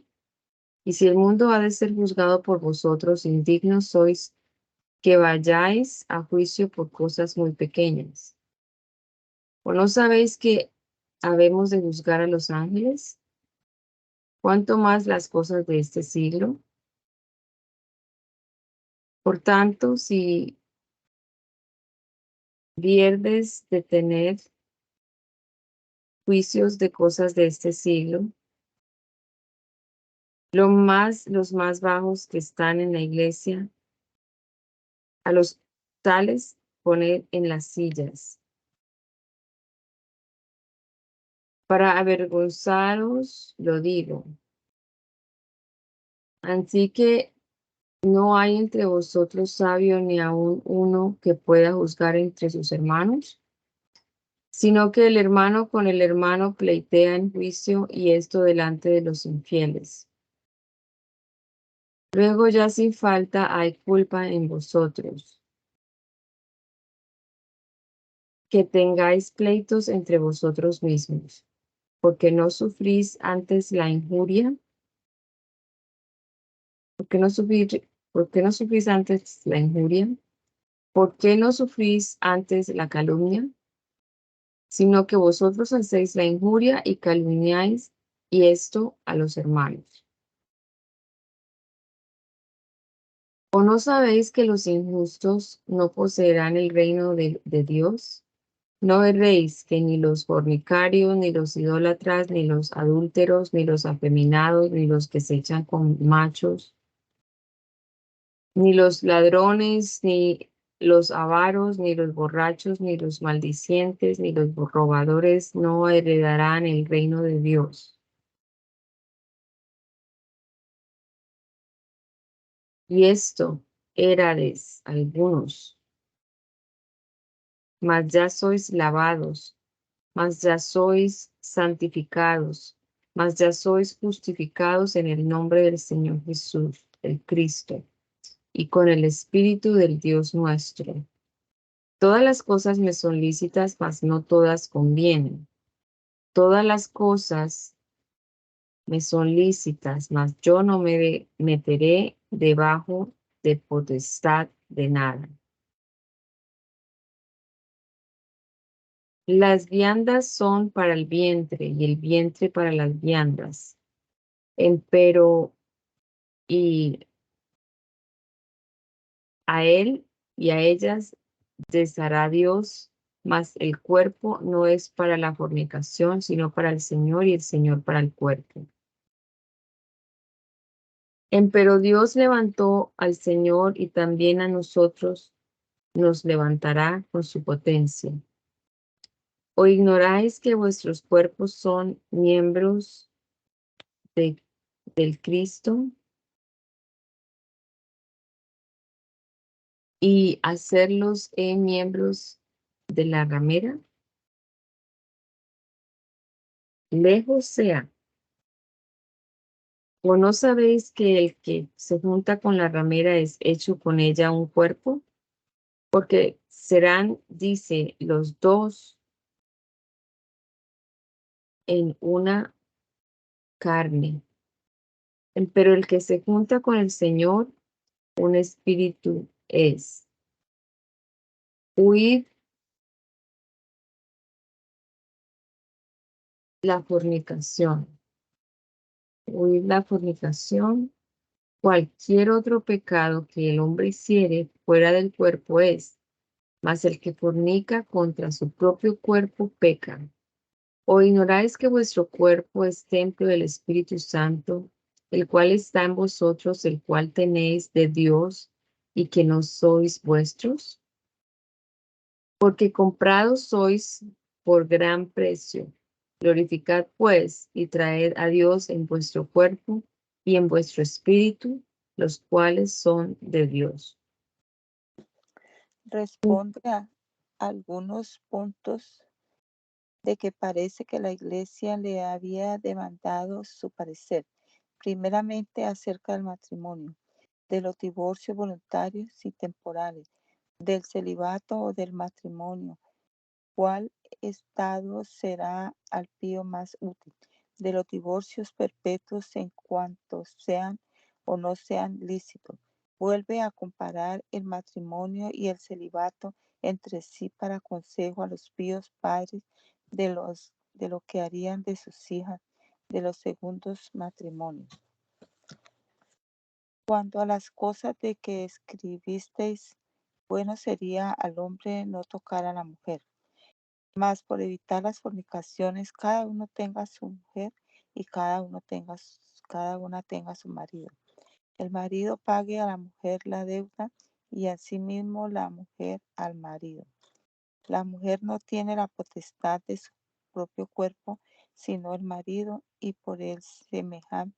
Speaker 2: Y si el mundo ha de ser juzgado por vosotros, indignos sois que vayáis a juicio por cosas muy pequeñas. ¿O no sabéis que habemos de juzgar a los ángeles? ¿Cuánto más las cosas de este siglo? Por tanto, si pierdes de tener juicios de cosas de este siglo, los más bajos que están en la iglesia, a los tales poned en las sillas, para avergonzaros, lo digo. Así que no hay entre vosotros sabio ni aun uno que pueda juzgar entre sus hermanos, sino que el hermano con el hermano pleitea en juicio, y esto delante de los infieles. Luego ya sin falta hay culpa en vosotros, que tengáis pleitos entre vosotros mismos, porque no sufrís antes la injuria, ¿por qué no sufrís antes la injuria? ¿Por qué no sufrís antes la calumnia? Sino que vosotros hacéis la injuria y calumniáis, y esto a los hermanos. ¿O no sabéis que los injustos no poseerán el reino de Dios? ¿No veréis que ni los fornicarios, ni los idólatras, ni los adúlteros, ni los afeminados, ni los que se echan con machos, ni los ladrones, ni los avaros, ni los borrachos, ni los maldicientes, ni los robadores no heredarán el reino de Dios? Y esto érades algunos, mas ya sois lavados, mas ya sois santificados, mas ya sois justificados en el nombre del Señor Jesús, el Cristo, y con el Espíritu del Dios nuestro. Todas las cosas me son lícitas, mas no todas convienen. Todas las cosas me son lícitas, mas yo no me meteré debajo de potestad de nada. Las viandas son para el vientre y el vientre para las viandas. Empero y a él y a ellas deshará Dios, mas el cuerpo no es para la fornicación, sino para el Señor y el Señor para el cuerpo. Empero Dios levantó al Señor y también a nosotros nos levantará con su potencia. ¿O ignoráis que vuestros cuerpos son miembros del Cristo? Y hacerlos miembros de la ramera, lejos sea. ¿O no sabéis que el que se junta con la ramera es hecho con ella un cuerpo? Porque serán, dice, los dos en una carne. Pero el que se junta con el Señor, un espíritu es. Huid la fornicación. Huid la fornicación. Cualquier otro pecado que el hombre hiciere fuera del cuerpo es, mas el que fornica contra su propio cuerpo peca. ¿O ignoráis que vuestro cuerpo es templo del Espíritu Santo, el cual está en vosotros, el cual tenéis de Dios, y que no sois vuestros? Porque comprados sois por gran precio. Glorificad pues y traed a Dios en vuestro cuerpo y en vuestro espíritu, los cuales son de Dios.
Speaker 3: Responde a algunos puntos de que parece que la Iglesia le había demandado su parecer, primeramente acerca del matrimonio, de los divorcios voluntarios y temporales, del celibato o del matrimonio, cuál estado será al pío más útil, de los divorcios perpetuos en cuanto sean o no sean lícitos. Vuelve a comparar el matrimonio y el celibato entre sí para consejo a los píos padres de lo que harían de sus hijas de los segundos matrimonios. Cuanto a las cosas de que escribisteis, bueno sería al hombre no tocar a la mujer, mas por evitar las fornicaciones, cada uno tenga su mujer y cada una tenga su marido. El marido pague a la mujer la deuda y asimismo la mujer al marido. La mujer no tiene la potestad de su propio cuerpo, sino el marido, y por el semejante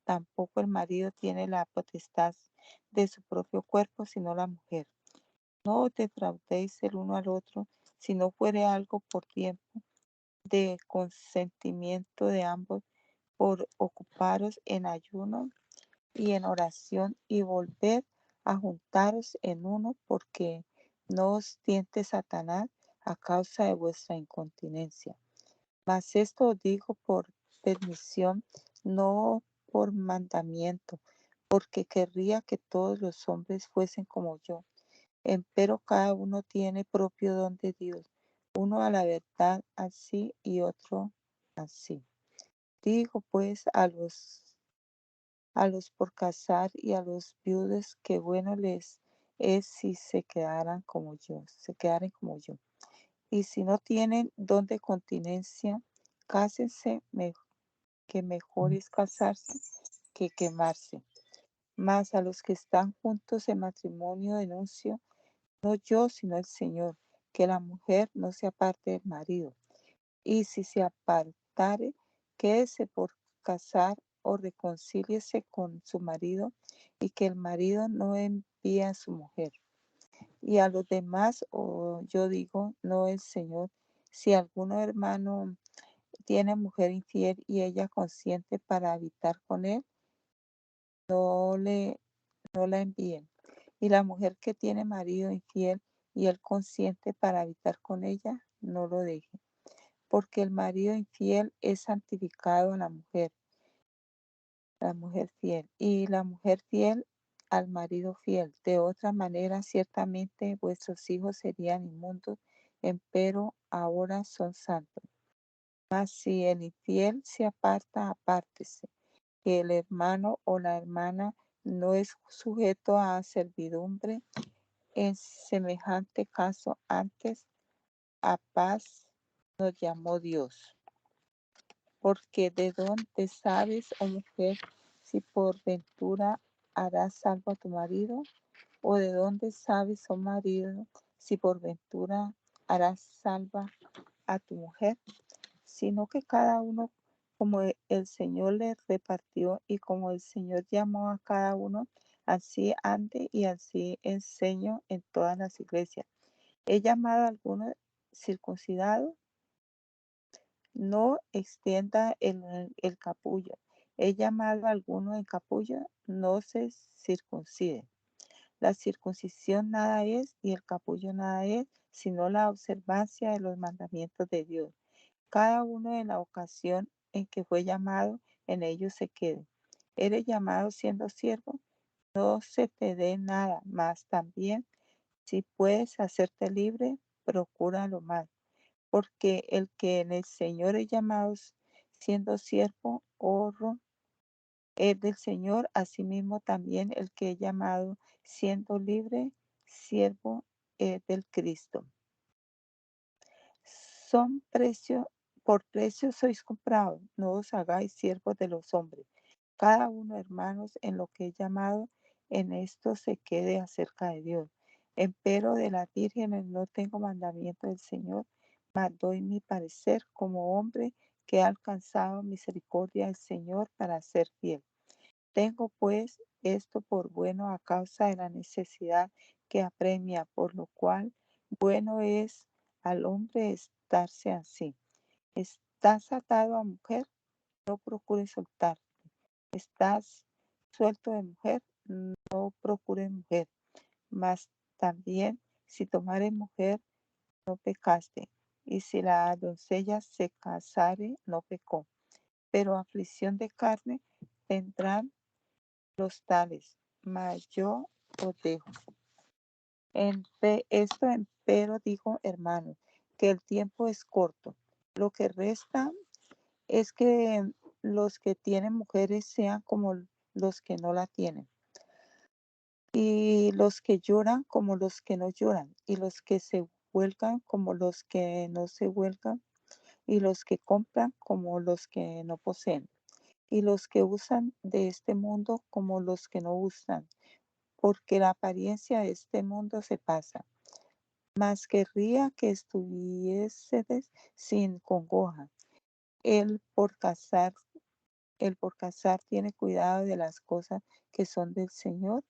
Speaker 3: tampoco el marido tiene la potestad de su propio cuerpo, sino la mujer. No os defraudéis el uno al otro, si no fuere algo por tiempo de consentimiento de ambos, por ocuparos en ayuno y en oración y volver a juntaros en uno, porque no os tiente Satanás a causa de vuestra incontinencia. Mas esto os digo por permisión, no por mandamiento, porque querría que todos los hombres fuesen como yo. Empero cada uno tiene propio don de Dios, uno a la verdad así y otro así. Digo pues a los a los por casar y a los viudos, que bueno les es si se quedaran como yo, se quedaren como yo. Y si no tienen don de continencia, cásense, que mejor es casarse que quemarse. Mas a los que están juntos en matrimonio denuncio, no yo, sino el Señor, que la mujer no se aparte del marido. Y si se apartare, quédese por casar o reconcíliese con su marido, y que el marido no envíe a su mujer. Y a los demás, yo digo, no el Señor, si alguno hermano tiene mujer infiel y ella consiente para habitar con él, no la envíen. Y la mujer que tiene marido infiel y él consiente para habitar con ella, no lo deje. Porque el marido infiel es santificado a la mujer fiel, y la mujer fiel al marido fiel. De otra manera, ciertamente vuestros hijos serían inmundos, empero ahora son santos. Mas si el infiel se aparta, apártese, que el hermano o la hermana no es sujeto a servidumbre en semejante caso, antes a paz nos llamó Dios. Porque de dónde sabes, oh mujer, si por ventura harás salvo a tu marido, o de dónde sabes, oh marido, si por ventura harás salva a tu mujer, sino que cada uno como el Señor le repartió y como el Señor llamó a cada uno, así ande y así enseño en todas las iglesias. He llamado a algunos circuncidados, no extienda el capullo. He llamado a alguno en capullo, no se circuncide. La circuncisión nada es y el capullo nada es, sino la observancia de los mandamientos de Dios. Cada uno en la ocasión en que fue llamado, en ello se quede. Eres llamado siendo siervo, no se te dé nada más también. Si puedes hacerte libre, procura lo más, porque el que en el Señor es llamado siendo siervo, honro es del Señor, asimismo también el que es llamado siendo libre, siervo es del Cristo. Son por precio sois comprados, no os hagáis siervos de los hombres. Cada uno, hermanos, en lo que es llamado, en esto se quede acerca de Dios. Empero de las vírgenes no tengo mandamiento del Señor, mas doy mi parecer como hombre que ha alcanzado misericordia del Señor para ser fiel. Tengo pues esto por bueno a causa de la necesidad que apremia, por lo cual bueno es al hombre estarse así. Estás atado a mujer, no procures soltarte. Estás suelto de mujer, no procures mujer. Mas también si tomares mujer, no pecaste. Y si la doncella se casare, no pecó. Pero aflicción de carne tendrán los tales, mas yo os dejo. Esto empero digo, hermanos, que el tiempo es corto. Lo que resta es que los que tienen mujeres sean como los que no la tienen, y los que lloran como los que no lloran, y los que se huelgan como los que no se huelgan, y los que compran como los que no poseen, y los que usan de este mundo como los que no usan, porque la apariencia de este mundo se pasa. Mas querría que estuviesedes sin congoja. El por casar, el por casar tiene cuidado de las cosas que son del Señor,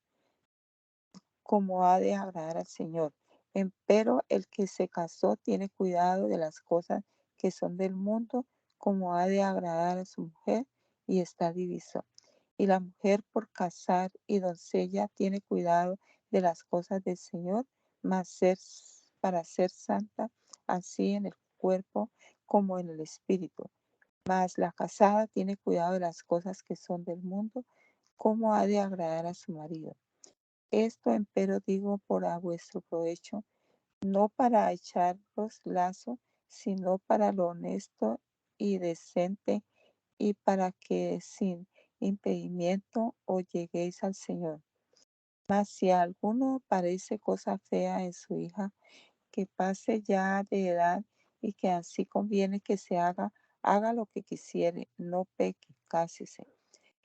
Speaker 3: como ha de agradar al Señor. Empero el que se casó tiene cuidado de las cosas que son del mundo, como ha de agradar a su mujer, y está diviso. Y la mujer por casar y doncella tiene cuidado de las cosas del Señor, mas para ser santa, así en el cuerpo como en el espíritu. Mas la casada tiene cuidado de las cosas que son del mundo, como ha de agradar a su marido. Esto empero digo por a vuestro provecho, no para echaros lazo, sino para lo honesto y decente, y para que sin impedimento os lleguéis al Señor. Mas si a alguno parece cosa fea en su hija, que pase ya de edad y que así conviene que se haga lo que quisiere, no peque, cásese.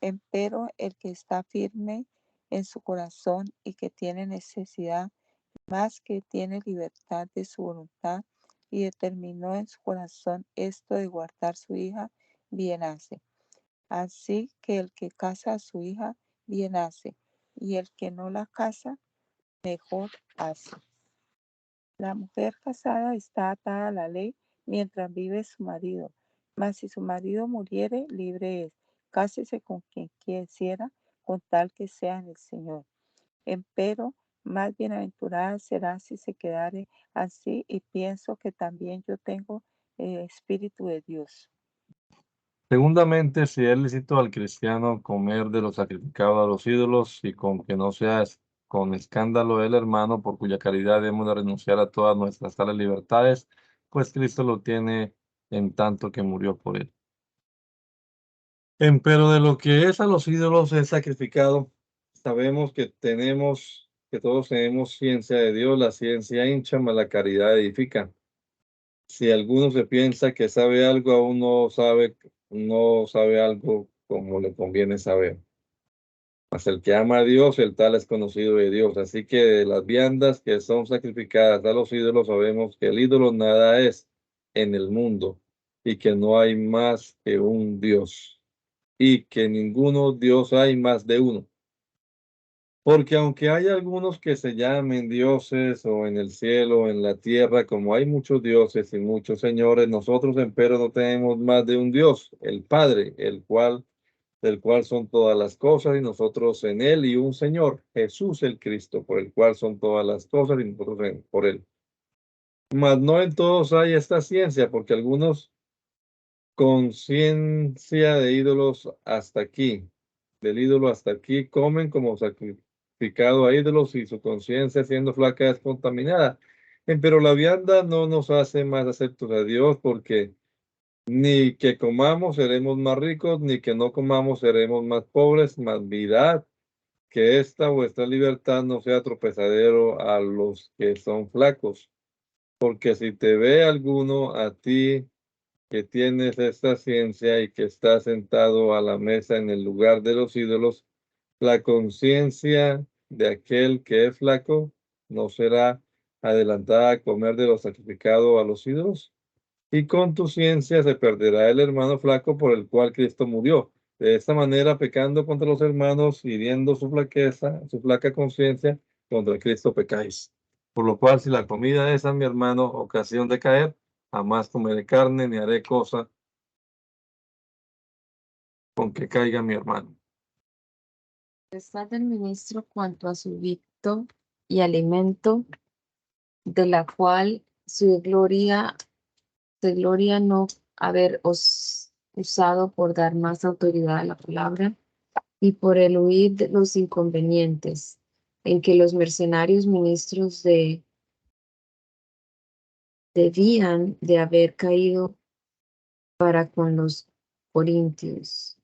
Speaker 3: Empero el que está firme en su corazón y que tiene necesidad, más que tiene libertad de su voluntad, y determinó en su corazón esto de guardar su hija, bien hace. Así que el que casa a su hija, bien hace, y el que no la casa, mejor hace. La mujer casada está atada a la ley mientras vive su marido, mas si su marido muriere, libre es. Cásese con quien quisiera, con tal que sea en el Señor. Empero, más bienaventurada será si se quedare así, y pienso que también yo tengo el Espíritu de Dios.
Speaker 1: Segundamente, si es lícito al cristiano comer de lo sacrificado a los ídolos y con que no sea con escándalo el hermano por cuya caridad hemos de renunciar a todas nuestras tales libertades, pues Cristo lo tiene en tanto que murió por él. Empero de lo que es a los ídolos es sacrificado, sabemos que todos tenemos ciencia de Dios, la ciencia hincha, mas la caridad edifica. Si alguno se piensa que sabe algo, aún no sabe algo como le conviene saber. Mas el que ama a Dios, el tal es conocido de Dios. Así que de las viandas que son sacrificadas a los ídolos, sabemos que el ídolo nada es en el mundo y que no hay más que un Dios y que ninguno Dios hay más de uno. Porque aunque hay algunos que se llamen dioses o en el cielo o en la tierra, como hay muchos dioses y muchos señores, nosotros empero no tenemos más de un Dios, el Padre, del cual son todas las cosas y nosotros en él, y un Señor, Jesús el Cristo, por el cual son todas las cosas y nosotros por él. Mas no en todos hay esta ciencia, porque algunos con ciencia de ídolos hasta aquí, del ídolo hasta aquí, comen como sacrificado a ídolos y su conciencia siendo flaca es contaminada. Pero la vianda no nos hace más aceptos a Dios, porque ni que comamos seremos más ricos, ni que no comamos seremos más pobres, mas mirad que esta vuestra libertad no sea tropezadero a los que son flacos, porque si te ve alguno a ti que tienes esta ciencia y que estás sentado a la mesa en el lugar de los ídolos, la conciencia de aquel que es flaco no será adelantada a comer de lo sacrificado a los ídolos. Y con tu ciencia se perderá el hermano flaco por el cual Cristo murió. De esta manera, pecando contra los hermanos, hiriendo su flaqueza, su flaca conciencia, contra Cristo pecáis. Por lo cual, si la comida es a mi hermano ocasión de caer, jamás comeré carne ni haré cosa con que caiga mi hermano.
Speaker 2: Está del ministro cuanto a su victo y alimento, de la cual se gloria no haber usado por dar más autoridad a la palabra y por el huir de los inconvenientes en que los mercenarios ministros debían de haber caído para con los corintios.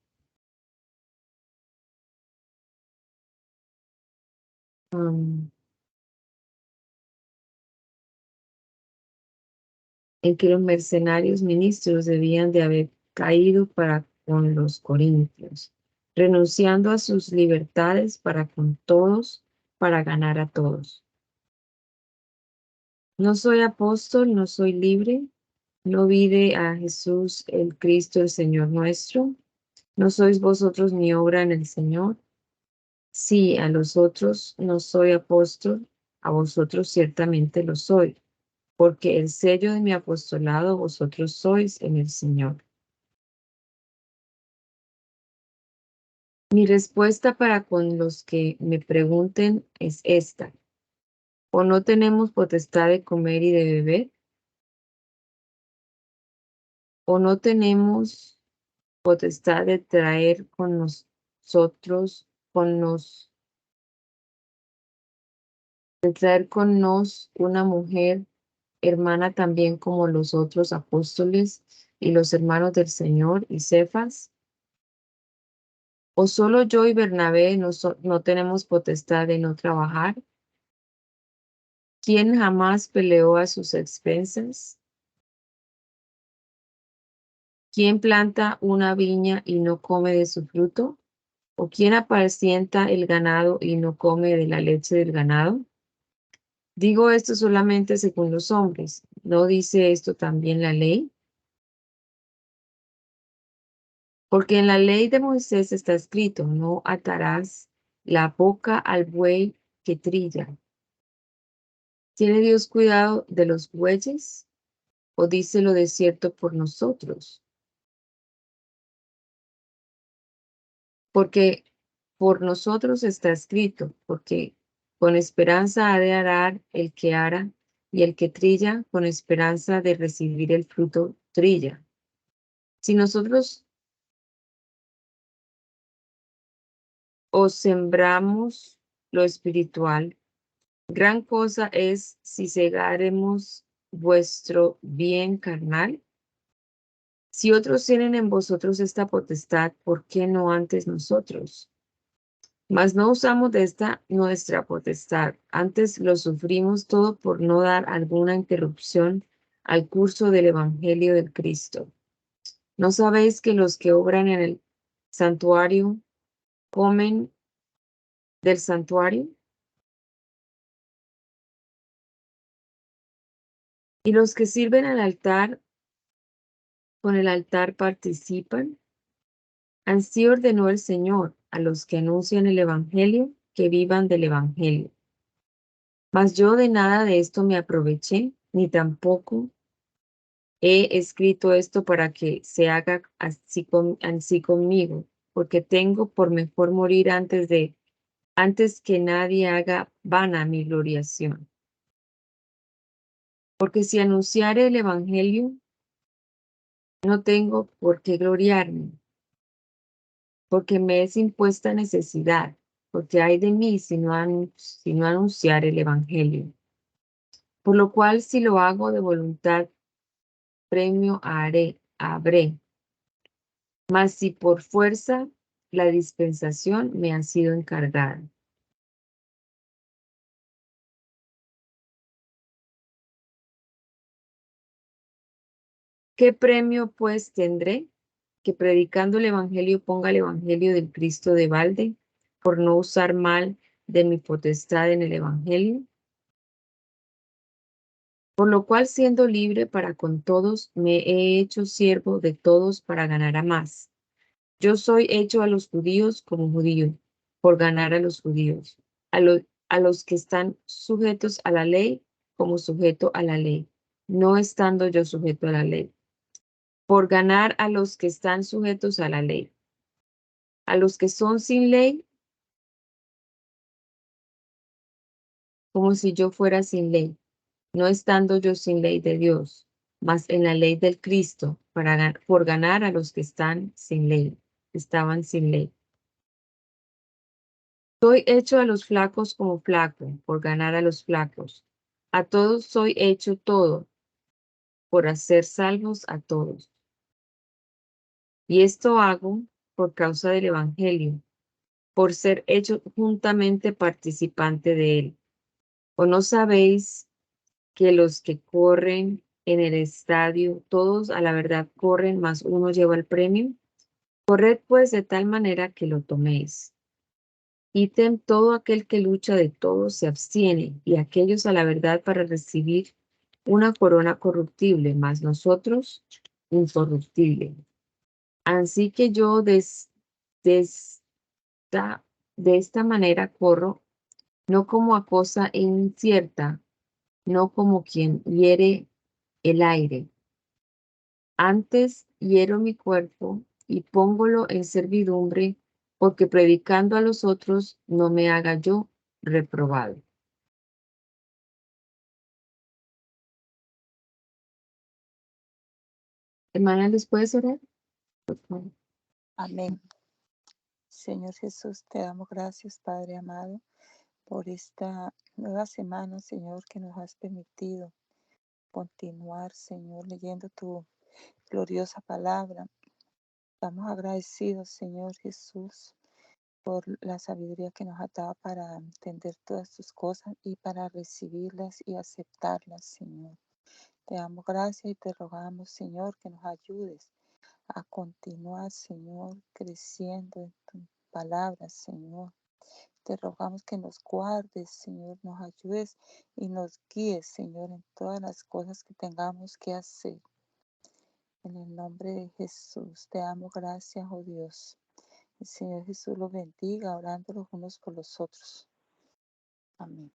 Speaker 2: En que los mercenarios ministros debían de haber caído para con los corintios, renunciando a sus libertades para con todos, para ganar a todos. No soy apóstol, no soy libre, no vive a Jesús el Cristo, el Señor nuestro. ¿No sois vosotros mi obra en el Señor? Sí, a los otros no soy apóstol, a vosotros ciertamente lo soy, porque el sello de mi apostolado vosotros sois en el Señor. Mi respuesta para con los que me pregunten es esta: ¿o no tenemos potestad de comer y de beber? ¿O no tenemos potestad de traer con nosotros, de traer con nos una mujer hermana también como los otros apóstoles y los hermanos del Señor y Cefas? ¿O solo yo y Bernabé no tenemos potestad de no trabajar? ¿Quién jamás peleó a sus expensas? ¿Quién planta una viña y no come de su fruto? ¿O quién apacienta el ganado y no come de la leche del ganado? Digo esto solamente según los hombres. ¿No dice esto también la ley? Porque en la ley de Moisés está escrito, no atarás la boca al buey que trilla. ¿Tiene Dios cuidado de los bueyes? ¿O dice lo de cierto por nosotros? Porque por nosotros está escrito, porque con esperanza ha de arar el que ara, y el que trilla con esperanza de recibir el fruto trilla. Si nosotros os sembramos lo espiritual, gran cosa es si segaremos vuestro bien carnal. Si otros tienen en vosotros esta potestad, ¿por qué no antes nosotros? Mas no usamos de esta nuestra potestad, antes lo sufrimos todo por no dar alguna interrupción al curso del Evangelio del Cristo. ¿No sabéis que los que obran en el santuario comen del santuario? Y los que sirven al altar, con el altar participan. Así ordenó el Señor a los que anuncian el Evangelio, que vivan del Evangelio. Mas yo de nada de esto me aproveché, ni tampoco he escrito esto para que se haga así conmigo, porque tengo por mejor morir antes que nadie haga vana mi gloriación. Porque si anunciare el Evangelio, no tengo por qué gloriarme, porque me es impuesta necesidad, porque hay de mí si no anunciar el Evangelio. Por lo cual, si lo hago de voluntad, premio habré. Mas si por fuerza, la dispensación me ha sido encargada. ¿Qué premio pues tendré? Que predicando el Evangelio ponga el Evangelio del Cristo de balde, por no usar mal de mi potestad en el Evangelio. Por lo cual, siendo libre para con todos, me he hecho siervo de todos para ganar a más. Yo soy hecho a los judíos como judío, por ganar a los judíos, a, a los que están sujetos a la ley, como sujeto a la ley, no estando yo sujeto a la ley, por ganar a los que están sujetos a la ley. A los que son sin ley, como si yo fuera sin ley, no estando yo sin ley de Dios, mas en la ley del Cristo, por ganar a los que están sin ley, estaban sin ley. Soy hecho a los flacos como flaco, por ganar a los flacos. A todos soy hecho todo, por hacer salvos a todos. Y esto hago por causa del Evangelio, por ser hecho juntamente participante de él. ¿O no sabéis que los que corren en el estadio, todos a la verdad corren, mas uno lleva el premio? Corred pues de tal manera que lo toméis. Ítem, todo aquel que lucha de todo se abstiene, y aquellos a la verdad para recibir una corona corruptible, mas nosotros incorruptible. Así que yo de esta manera corro, no como a cosa incierta, no como quien hiere el aire. Antes hiero mi cuerpo y póngolo en servidumbre, porque predicando a los otros no me haga yo reprobado. Hermana, ¿les puedes orar? Por favor.
Speaker 3: Amén. Señor Jesús, te damos gracias, Padre amado, por esta nueva semana, Señor, que nos has permitido continuar, Señor, leyendo tu gloriosa palabra. Estamos agradecidos, Señor Jesús, por la sabiduría que nos has dado para entender todas tus cosas y para recibirlas y aceptarlas, Señor. Te damos gracias y te rogamos, Señor, que nos ayudes a continuar, Señor, creciendo en tu palabra, Señor. Te rogamos que nos guardes, Señor, nos ayudes y nos guíes, Señor, en todas las cosas que tengamos que hacer. En el nombre de Jesús, te damos gracias, oh Dios. El Señor Jesús los bendiga, orando los unos por los otros. Amén.